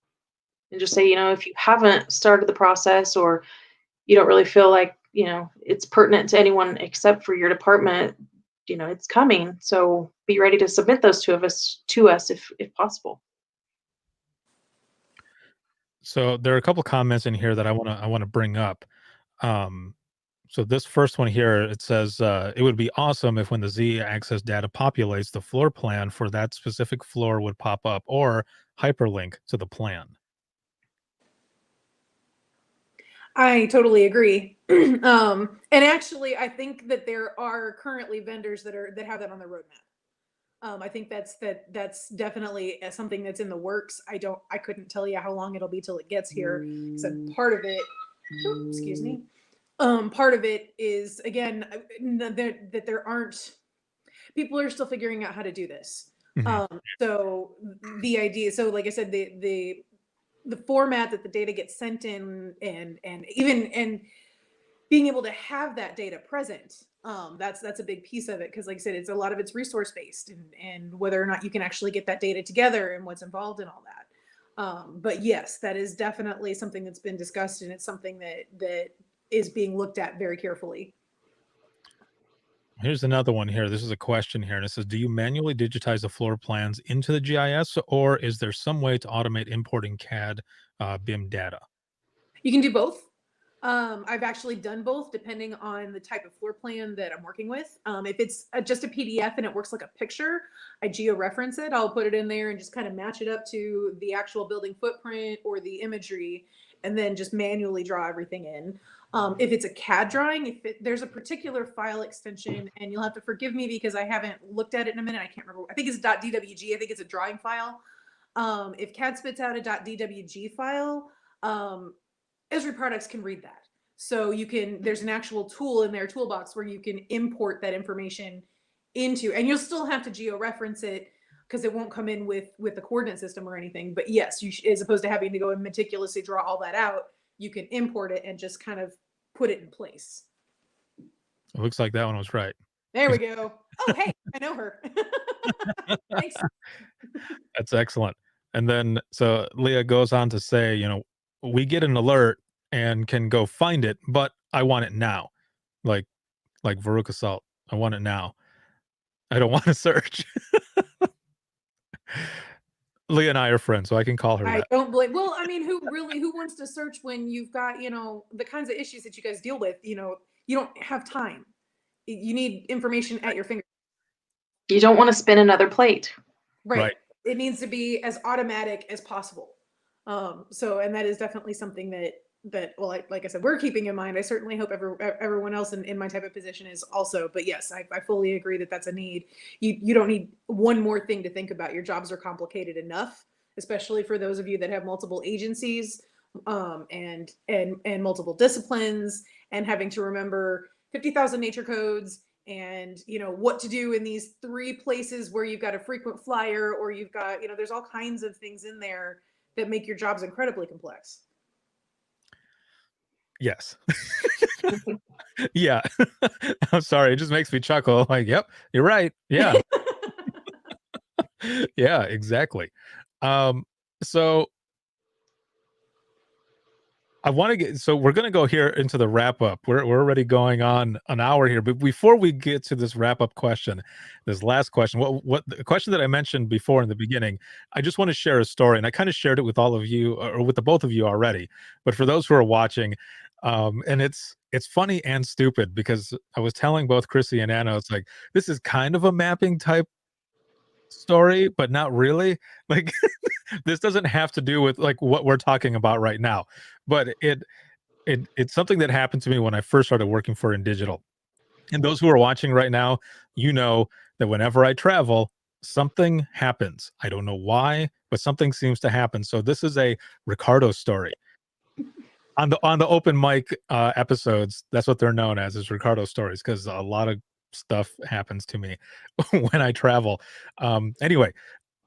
and just say, if you haven't started the process, or you don't really feel like, it's pertinent to anyone except for your department, it's coming. So be ready to submit those to us if possible. So there are a couple comments in here that I want to bring up. So this first one here, it says, it would be awesome if when the z-axis data populates, the floor plan for that specific floor would pop up or hyperlink to the plan. I totally agree. And actually, I think that there are currently vendors that have that on their roadmap. I think that's definitely something that's in the works. I couldn't tell you how long it'll be till it gets here. So part of it, excuse me. Part of it is, again, that there aren't, people are still figuring out how to do this. So the idea, so like I said, the the format that the data gets sent in, and being able to have that data present. That's a big piece of it, because like I said, it's a lot of it's resource based, and whether or not you can actually get that data together and what's involved in all that. But yes, that is definitely something that's been discussed, and it's something that is being looked at very carefully. Here's another one here. This is a question here, and it says, do you manually digitize the floor plans into the GIS, or is there some way to automate importing CAD BIM data? You can do both. I've actually done both depending on the type of floor plan that I'm working with. If it's just a PDF and it works like a picture, I georeference it. I'll put it in there and just kind of match it up to the actual building footprint or the imagery, and then just manually draw everything in. If it's a CAD drawing, there's a particular file extension, and you'll have to forgive me because I haven't looked at it in a minute. I can't remember. I think it's .dwg. I think it's a drawing file. If CAD spits out a .dwg file, Esri products can read that. So there's an actual tool in their toolbox where you can import that information into, and you'll still have to georeference it because it won't come in with the coordinate system or anything. But yes, as opposed to having to go and meticulously draw all that out, you can import it and just kind of put it in place. It looks like that one was right. There we go. Oh, hey, I know her. Thanks. That's excellent. And then, so Leah goes on to say, we get an alert and can go find it, but I want it now. Like Veruca Salt. I want it now. I don't want to search. Leah and I are friends, so I can call her that. I don't blame. Well, I mean, who wants to search when you've got, the kinds of issues that you guys deal with? You don't have time. You need information at your fingertips. You don't want to spin another plate. Right. It needs to be as automatic as possible. And that is definitely something that well, like I said, we're keeping in mind. I certainly hope everyone else in my type of position is also. But yes, I fully agree that that's a need. You don't need one more thing to think about. Your jobs are complicated enough, especially for those of you that have multiple agencies, and multiple disciplines, and having to remember 50,000 nature codes, and what to do in these 3 places where you've got a frequent flyer, or you've got there's all kinds of things in there that make your jobs incredibly complex. Yes. Yeah. I'm sorry. It just makes me chuckle. Like, yep, you're right. Yeah. Yeah, exactly. So I want to we're going to go here into the wrap up. We're already going on an hour here, but before we get to this wrap up question, this last question, what the question that I mentioned before in the beginning, I just want to share a story, and I kind of shared it with all of you, or with the both of you already, but for those who are watching, and it's funny and stupid, because I was telling both Crissy and Anna, it's like, this is kind of a mapping type story, but not really. Like, this doesn't have to do with like what we're talking about right now, but it's something that happened to me when I first started working for In Digital. And those who are watching right now, that whenever I travel, something happens. I don't know why, but something seems to happen. So this is a Ricardo story. On the open mic episodes, that's what they're known as, is Ricardo stories, because a lot of stuff happens to me when I travel. Anyway,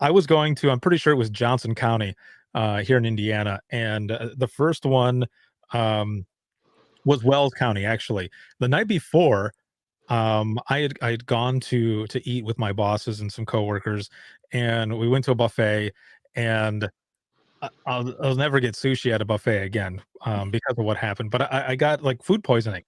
I was going to, I'm pretty sure it was Johnson County here in Indiana. And the first one was Wells County, actually. The night before, I had gone to eat with my bosses and some coworkers, and we went to a buffet, and I'll never get sushi at a buffet again because of what happened. But I got like food poisoning.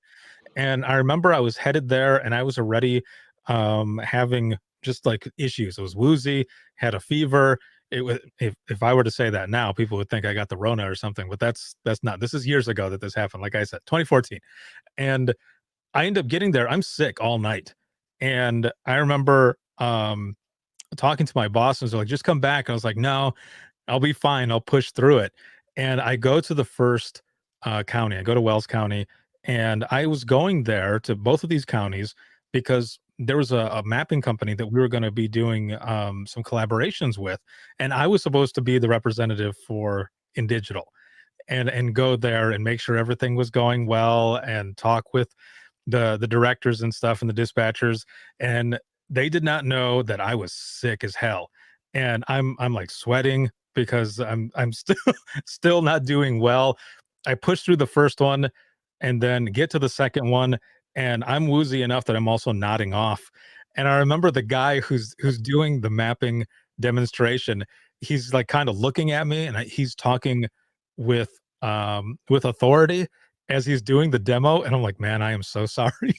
And I remember I was headed there, and I was already having just like issues. I was woozy, had a fever. It was, if I were to say that now, people would think I got the Rona or something, but that's not. This is years ago that this happened. Like I said, 2014. And I ended up getting there. I'm sick all night. And I remember talking to my boss, and was like, just come back. And I was like, no, I'll be fine. I'll push through it. And I go to the first county. I go to Wells County, and I was going there to both of these counties because there was a mapping company that we were going to be doing some collaborations with, and I was supposed to be the representative for In Digital, and go there and make sure everything was going well, and talk with the directors and stuff, and the dispatchers, and they did not know that I was sick as hell. And I'm like sweating, because I'm still not doing well. I pushed through the first one and then get to the second one, and I'm woozy enough that I'm also nodding off. And I remember the guy who's doing the mapping demonstration, he's like kind of looking at me, and he's talking with authority as he's doing the demo, and I'm like, man, I am so sorry.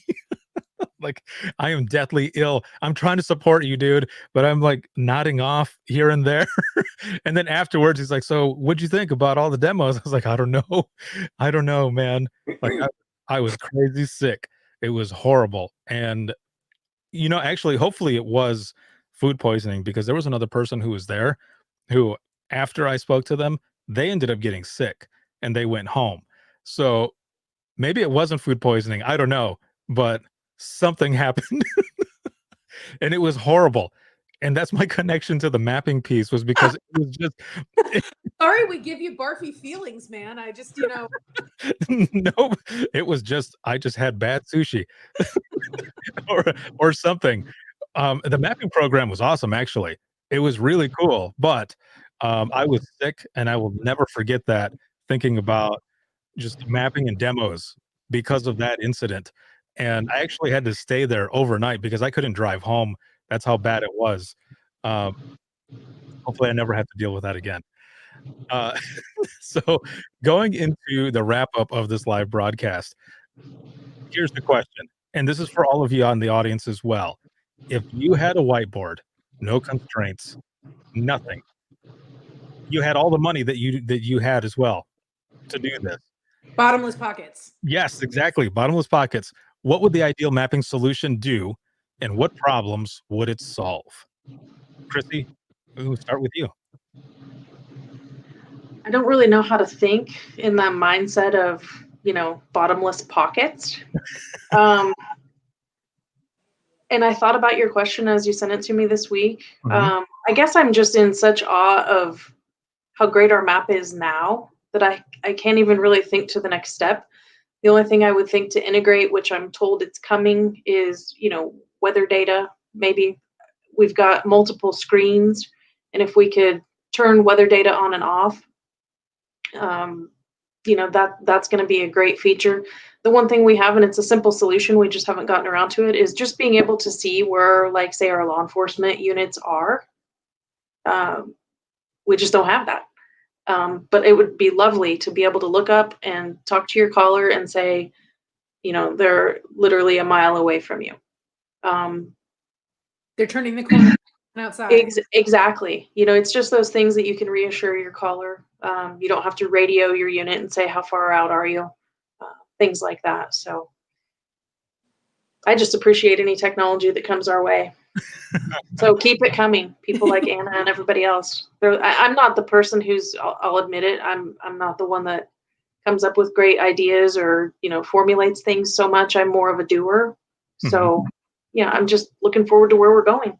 Like, I am deathly ill. I'm trying to support you, dude, but I'm like nodding off here and there. And then afterwards, he's like, so what'd you think about all the demos? I was like, I don't know. I don't know, man. Like, I was crazy sick. It was horrible. And, actually, hopefully it was food poisoning, because there was another person who was there who, after I spoke to them, they ended up getting sick and they went home. So maybe it wasn't food poisoning. I don't know. But something happened and it was horrible. And that's my connection to the mapping piece, was because it was just Sorry, we give you barfy feelings, man. I just, no, it was just, I just had bad sushi or something. The mapping program was awesome, actually. It was really cool, but I was sick, and I will never forget that, thinking about just mapping and demos because of that incident. And I actually had to stay there overnight because I couldn't drive home. That's how bad it was. Um, Hopefully I never have to deal with that again. Uh, so going into the wrap up of this live broadcast, here's the question, and this is for all of you on the audience as well. If you had a whiteboard, no constraints, nothing, you had all the money that you had as well to do this. bottomless pockets. Yes, exactly. Bottomless pockets. What would the ideal mapping solution do, and what problems would it solve? Crissy, we'll start with you. I don't really know how to think in that mindset of, bottomless pockets. And I thought about your question as you sent it to me this week. Mhm. I guess I'm just in such awe of how great our map is now that I can't even really think to the next step. The only thing I would think to integrate, which I'm told it's coming, is, weather data. Maybe we've got multiple screens, and if we could turn weather data on and off, that's going to be a great feature. The one thing we have, and it's a simple solution, we just haven't gotten around to it, is just being able to see where, like, say, our law enforcement units are. We just don't have that. But it would be lovely to be able to look up and talk to your caller and say, they're literally a mile away from you. They're turning the corner outside. Exactly. It's just those things that you can reassure your caller. You don't have to radio your unit and say, how far out are you? Things like that. So I just appreciate any technology that comes our way. So keep it coming, people like Anna and everybody else. I'm not the person I'll admit it, I'm not the one that comes up with great ideas or, formulates things so much. I'm more of a doer. So yeah, I'm just looking forward to where we're going.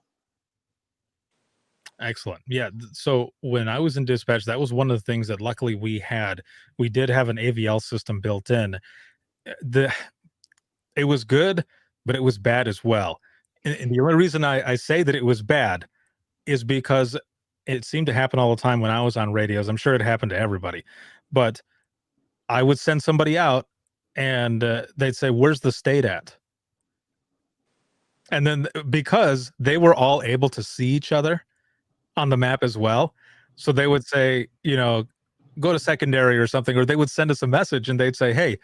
Excellent. Yeah. So when I was in dispatch, that was one of the things that luckily we did have an AVL system built in. It was good, but it was bad as well. And the only reason I say that it was bad is because it seemed to happen all the time when I was on radios. I'm sure it happened to everybody, but I would send somebody out and they'd say, where's the state at? And then because they were all able to see each other on the map as well, so they would say, go to secondary or something, or they would send us a message and they'd say, hey,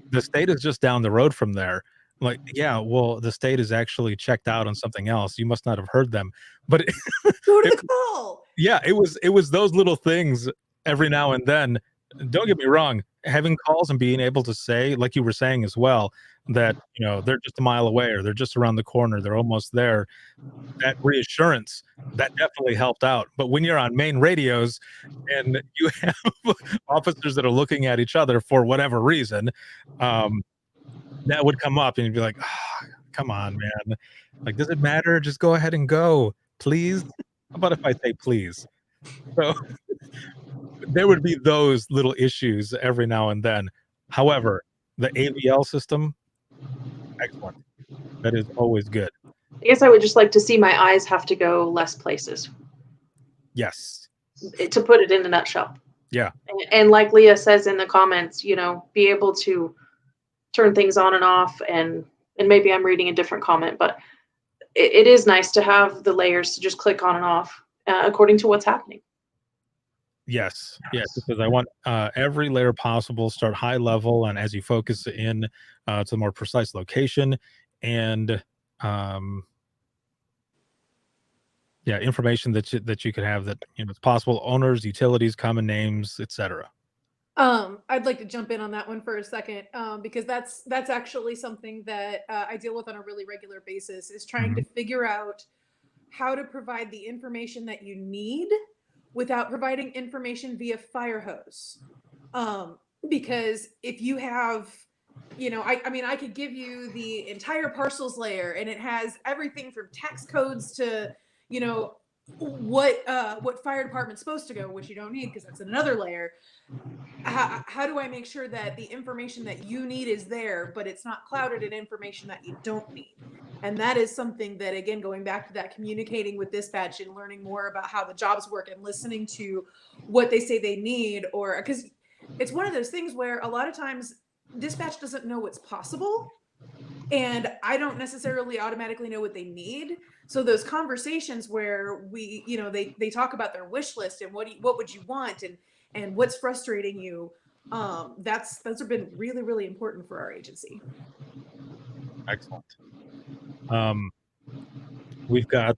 the state is just down the road from there. I'm like, yeah, well, the state is actually checked out on something else. You must not have heard them. But Go to the call. yeah, it was those little things every now and then. Don't get me wrong, having calls and being able to say, like you were saying as well, that they're just a mile away or they're just around the corner, they're almost there. That reassurance, that definitely helped out. But when you're on main radios and you have officers that are looking at each other for whatever reason, that would come up and you'd be like, oh, come on, man. Like, does it matter? Just go ahead and go, please. How about if I say please? So there would be those little issues every now and then. However, the AVL system, excellent. That is always good. I guess I would just like to see my eyes have to go less places. Yes. to put it in a nutshell. Yeah. And like Leah says in the comments, you know, be able to turn things on and off, and maybe I'm reading a different comment, but it is nice to have the layers to just click on and off according to what's happening. Yes, because I want every layer possible, start high level, and as you focus in to the more precise location and information that you could have that, you know, it's possible, owners, utilities, common names, etc. I'd like to jump in on that one for a second, because that's actually something that I deal with on a really regular basis, is trying to figure out how to provide the information that you need without providing information via fire hose. Because if you have, you know, I mean, I could give you the entire parcels layer, and it has everything from tax codes to, you know, what fire department's supposed to go, which you don't need because that's another layer. How do I make sure that the information that you need is there, but it's not clouded in information that you don't need? And that is something that, again, going back to that communicating with dispatch and learning more about how the jobs work and listening to what they say they need, or because it's one of those things where a lot of times dispatch doesn't know what's possible, and I don't necessarily automatically know what they need. So those conversations where we, you know, they talk about their wish list and what would you want, and what's frustrating you, those have been really, really important for our agency. Excellent. We've got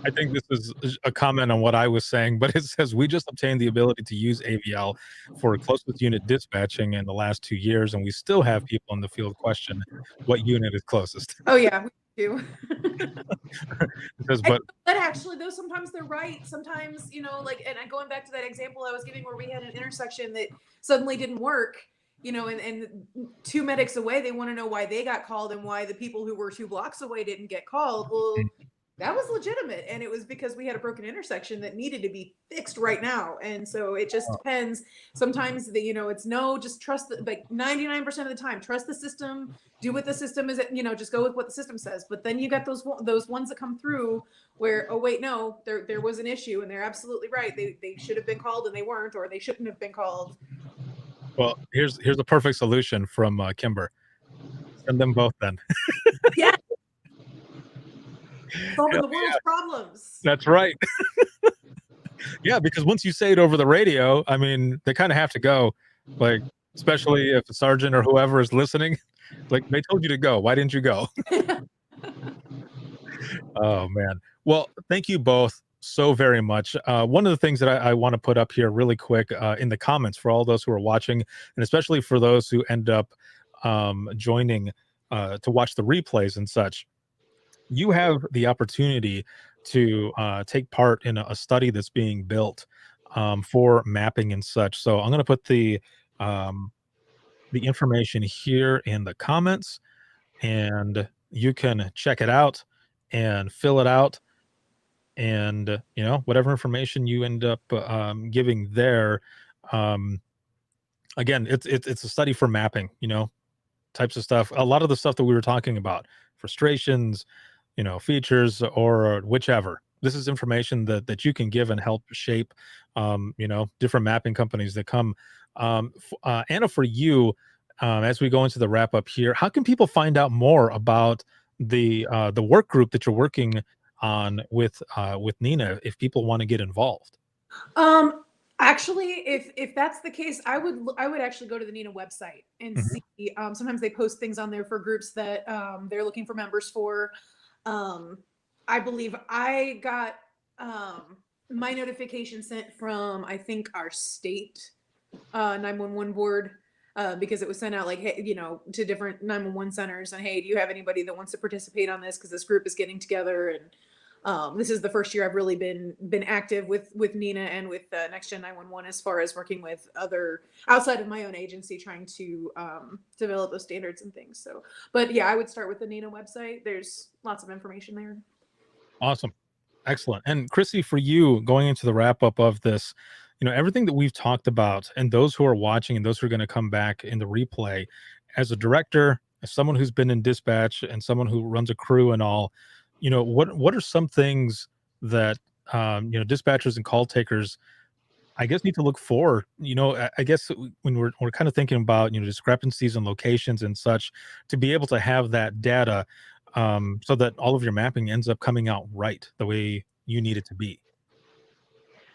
I think this is a comment on what I was saying, but it says we just obtained the ability to use AVL for closest unit dispatching in the last 2 years, and we still have people in the field question what unit is closest. Oh yeah, we do. It says, but actually, though, sometimes they're right. Sometimes, you know, like, and going back to that example I was giving where we had an intersection that suddenly didn't work, you know, and 2 medics away, they want to know why they got called and why the people who were 2 blocks away didn't get called. Well, that was legitimate, and it was because we had a broken intersection that needed to be fixed right now. And so it just depends. Sometimes you know, it's no, just trust like 99% of the time, trust the system, do what the system is, you know, just go with what the system says. But then you got those ones that come through where, oh wait, no, there was an issue, and they're absolutely right, they should have been called and they weren't, or they shouldn't have been called. Well, here's a perfect solution from Kimber. Send them both then. Yeah. Solving the world's problems. That's right. Yeah, because once you say it over the radio, I mean, they kind of have to go, like, especially if a sergeant or whoever is listening, like, they told you to go. Why didn't you go? Oh, man. Well, thank you both so very much. One of the things that I want to put up here really quick in the comments for all those who are watching, and especially for those who end up joining to watch the replays and such, you have the opportunity to take part in a study that's being built for mapping and such. So I'm going to put the information here in the comments, and you can check it out and fill it out. And, you know, whatever information you end up giving there, again, it's a study for mapping, you know, types of stuff. A lot of the stuff that we were talking about, frustrations, you know, features, or whichever. This is information that you can give and help shape, you know, different mapping companies that come. Anna, for you, as we go into the wrap up here, how can people find out more about the work group that you're working on with Nina if people want to get involved? Actually, if that's the case, I would actually go to the Nina website and see. Sometimes they post things on there for groups that they're looking for members for. I believe I got my notification sent from, I think, our state 911 board, because it was sent out like, hey, you know, to different 911 centers, and hey, do you have anybody that wants to participate on this, because this group is getting together. And this is the first year I've really been active with Nina and with Next Gen 911 as far as working with other outside of my own agency, trying to develop those standards and things. So, but yeah, I would start with the Nina website. There's lots of information there. Awesome. Excellent. And Crissy, for you, going into the wrap up of this, you know, everything that we've talked about, and those who are watching and those who are going to come back in the replay, as a director, as someone who's been in dispatch and someone who runs a crew and all, you know, what are some things that dispatchers and call takers, I guess, need to look for, I guess when we're kind of thinking about, discrepancies in locations and such, to be able to have that data, so that all of your mapping ends up coming out right the way you need it to be.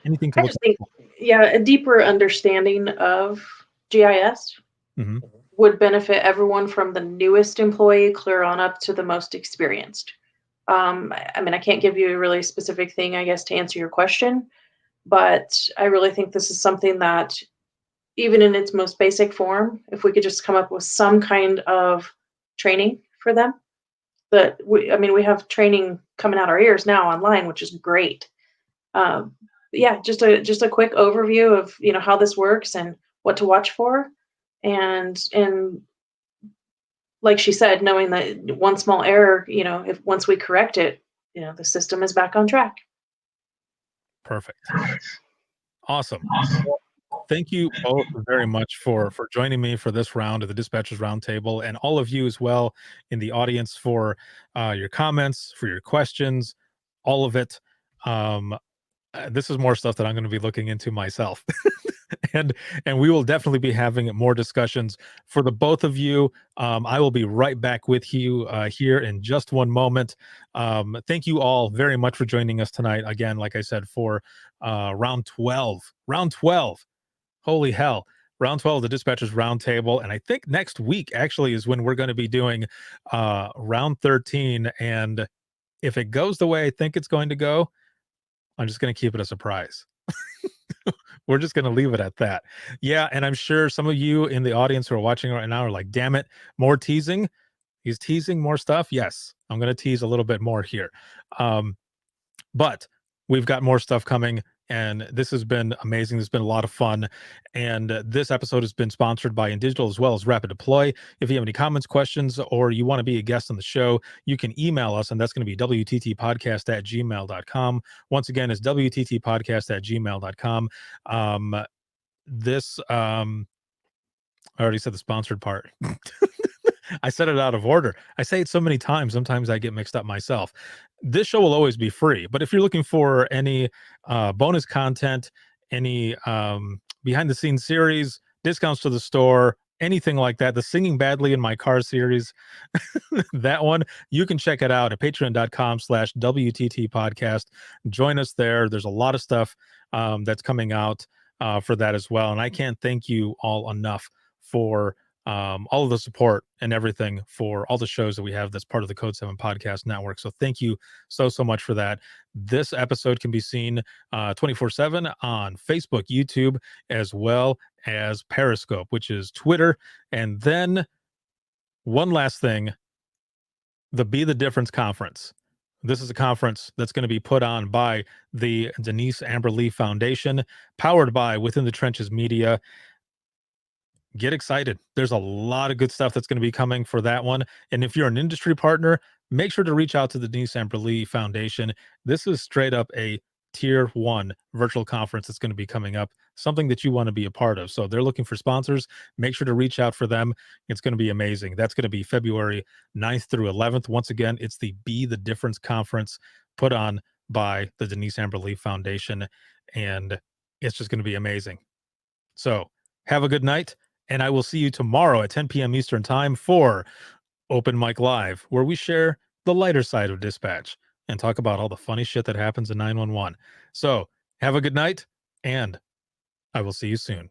Anything to I look just think, for. a deeper understanding of GIS Mhm. would benefit everyone from the newest employee clear on up to the most experienced. I can't give you a really specific thing, I guess, to answer your question, but I really think this is something that, even in its most basic form, if we could just come up with some kind of training for them, that we have training coming out our ears now online, which is great. Um, just a quick overview of how this works and what to watch for, and like she said, knowing that one small error, if once we correct it, the system is back on track. Perfect. Awesome. Thank you both very much for joining me for this round of the Dispatchers Roundtable, and all of you as well in the audience for your comments, for your questions, all of it. This is more stuff that I'm going to be looking into myself. and we will definitely be having more discussions for the both of you. I will be right back with you here in just one moment. Thank you all very much for joining us tonight. Again, like I said, for round 12. Holy hell. Round 12 of the Dispatchers Roundtable. And I think next week actually is when we're going to be doing round 13. And if it goes the way I think it's going to go, I'm just going to keep it a surprise. We're just going to leave it at that. Yeah. And I'm sure some of you in the audience who are watching right now are like, damn it, more teasing. He's teasing more stuff. Yes, I'm going to tease a little bit more here. But we've got more stuff coming, and this has been amazing. This has been a lot of fun. And this episode has been sponsored by InDigital as well as Rapid Deploy. If you have any comments, questions, or you want to be a guest on the show, you can email us, and that's going to be wttpodcast@gmail.com. Once again, it's wttpodcast@gmail.com. I already said the sponsored part. I said it out of order. I say it so many times, sometimes I get mixed up myself. This show will always be free, but if you're looking for any bonus content, any behind the scenes series, discounts to the store, anything like that, the Singing Badly in My Car series, that one, you can check it out at patreon.com/WTT podcast. Join us there. There's a lot of stuff that's coming out for that as well. And I can't thank you all enough for all of the support and everything for all the shows that we have that's part of the Code 7 podcast network. So thank you so much for that. This episode can be seen 24/7 on Facebook, YouTube, as well as Periscope, which is Twitter. And then one last thing, the Be the Difference conference. This is a conference that's going to be put on by the Denise Amber Lee Foundation, powered by Within the Trenches Media. Get excited. There's a lot of good stuff that's going to be coming for that one. And if you're an industry partner, make sure to reach out to the Denise Amber Lee Foundation. This is straight up a tier 1 virtual conference that's going to be coming up, something that you want to be a part of. So they're looking for sponsors. Make sure to reach out for them. It's going to be amazing. That's going to be February 9th through 11th. Once again, it's the Be the Difference conference put on by the Denise Amber Lee Foundation. And it's just going to be amazing. So have a good night. And I will see you tomorrow at 10 p.m. Eastern Time for Open Mic Live, where we share the lighter side of dispatch and talk about all the funny shit that happens in 911. So have a good night, and I will see you soon.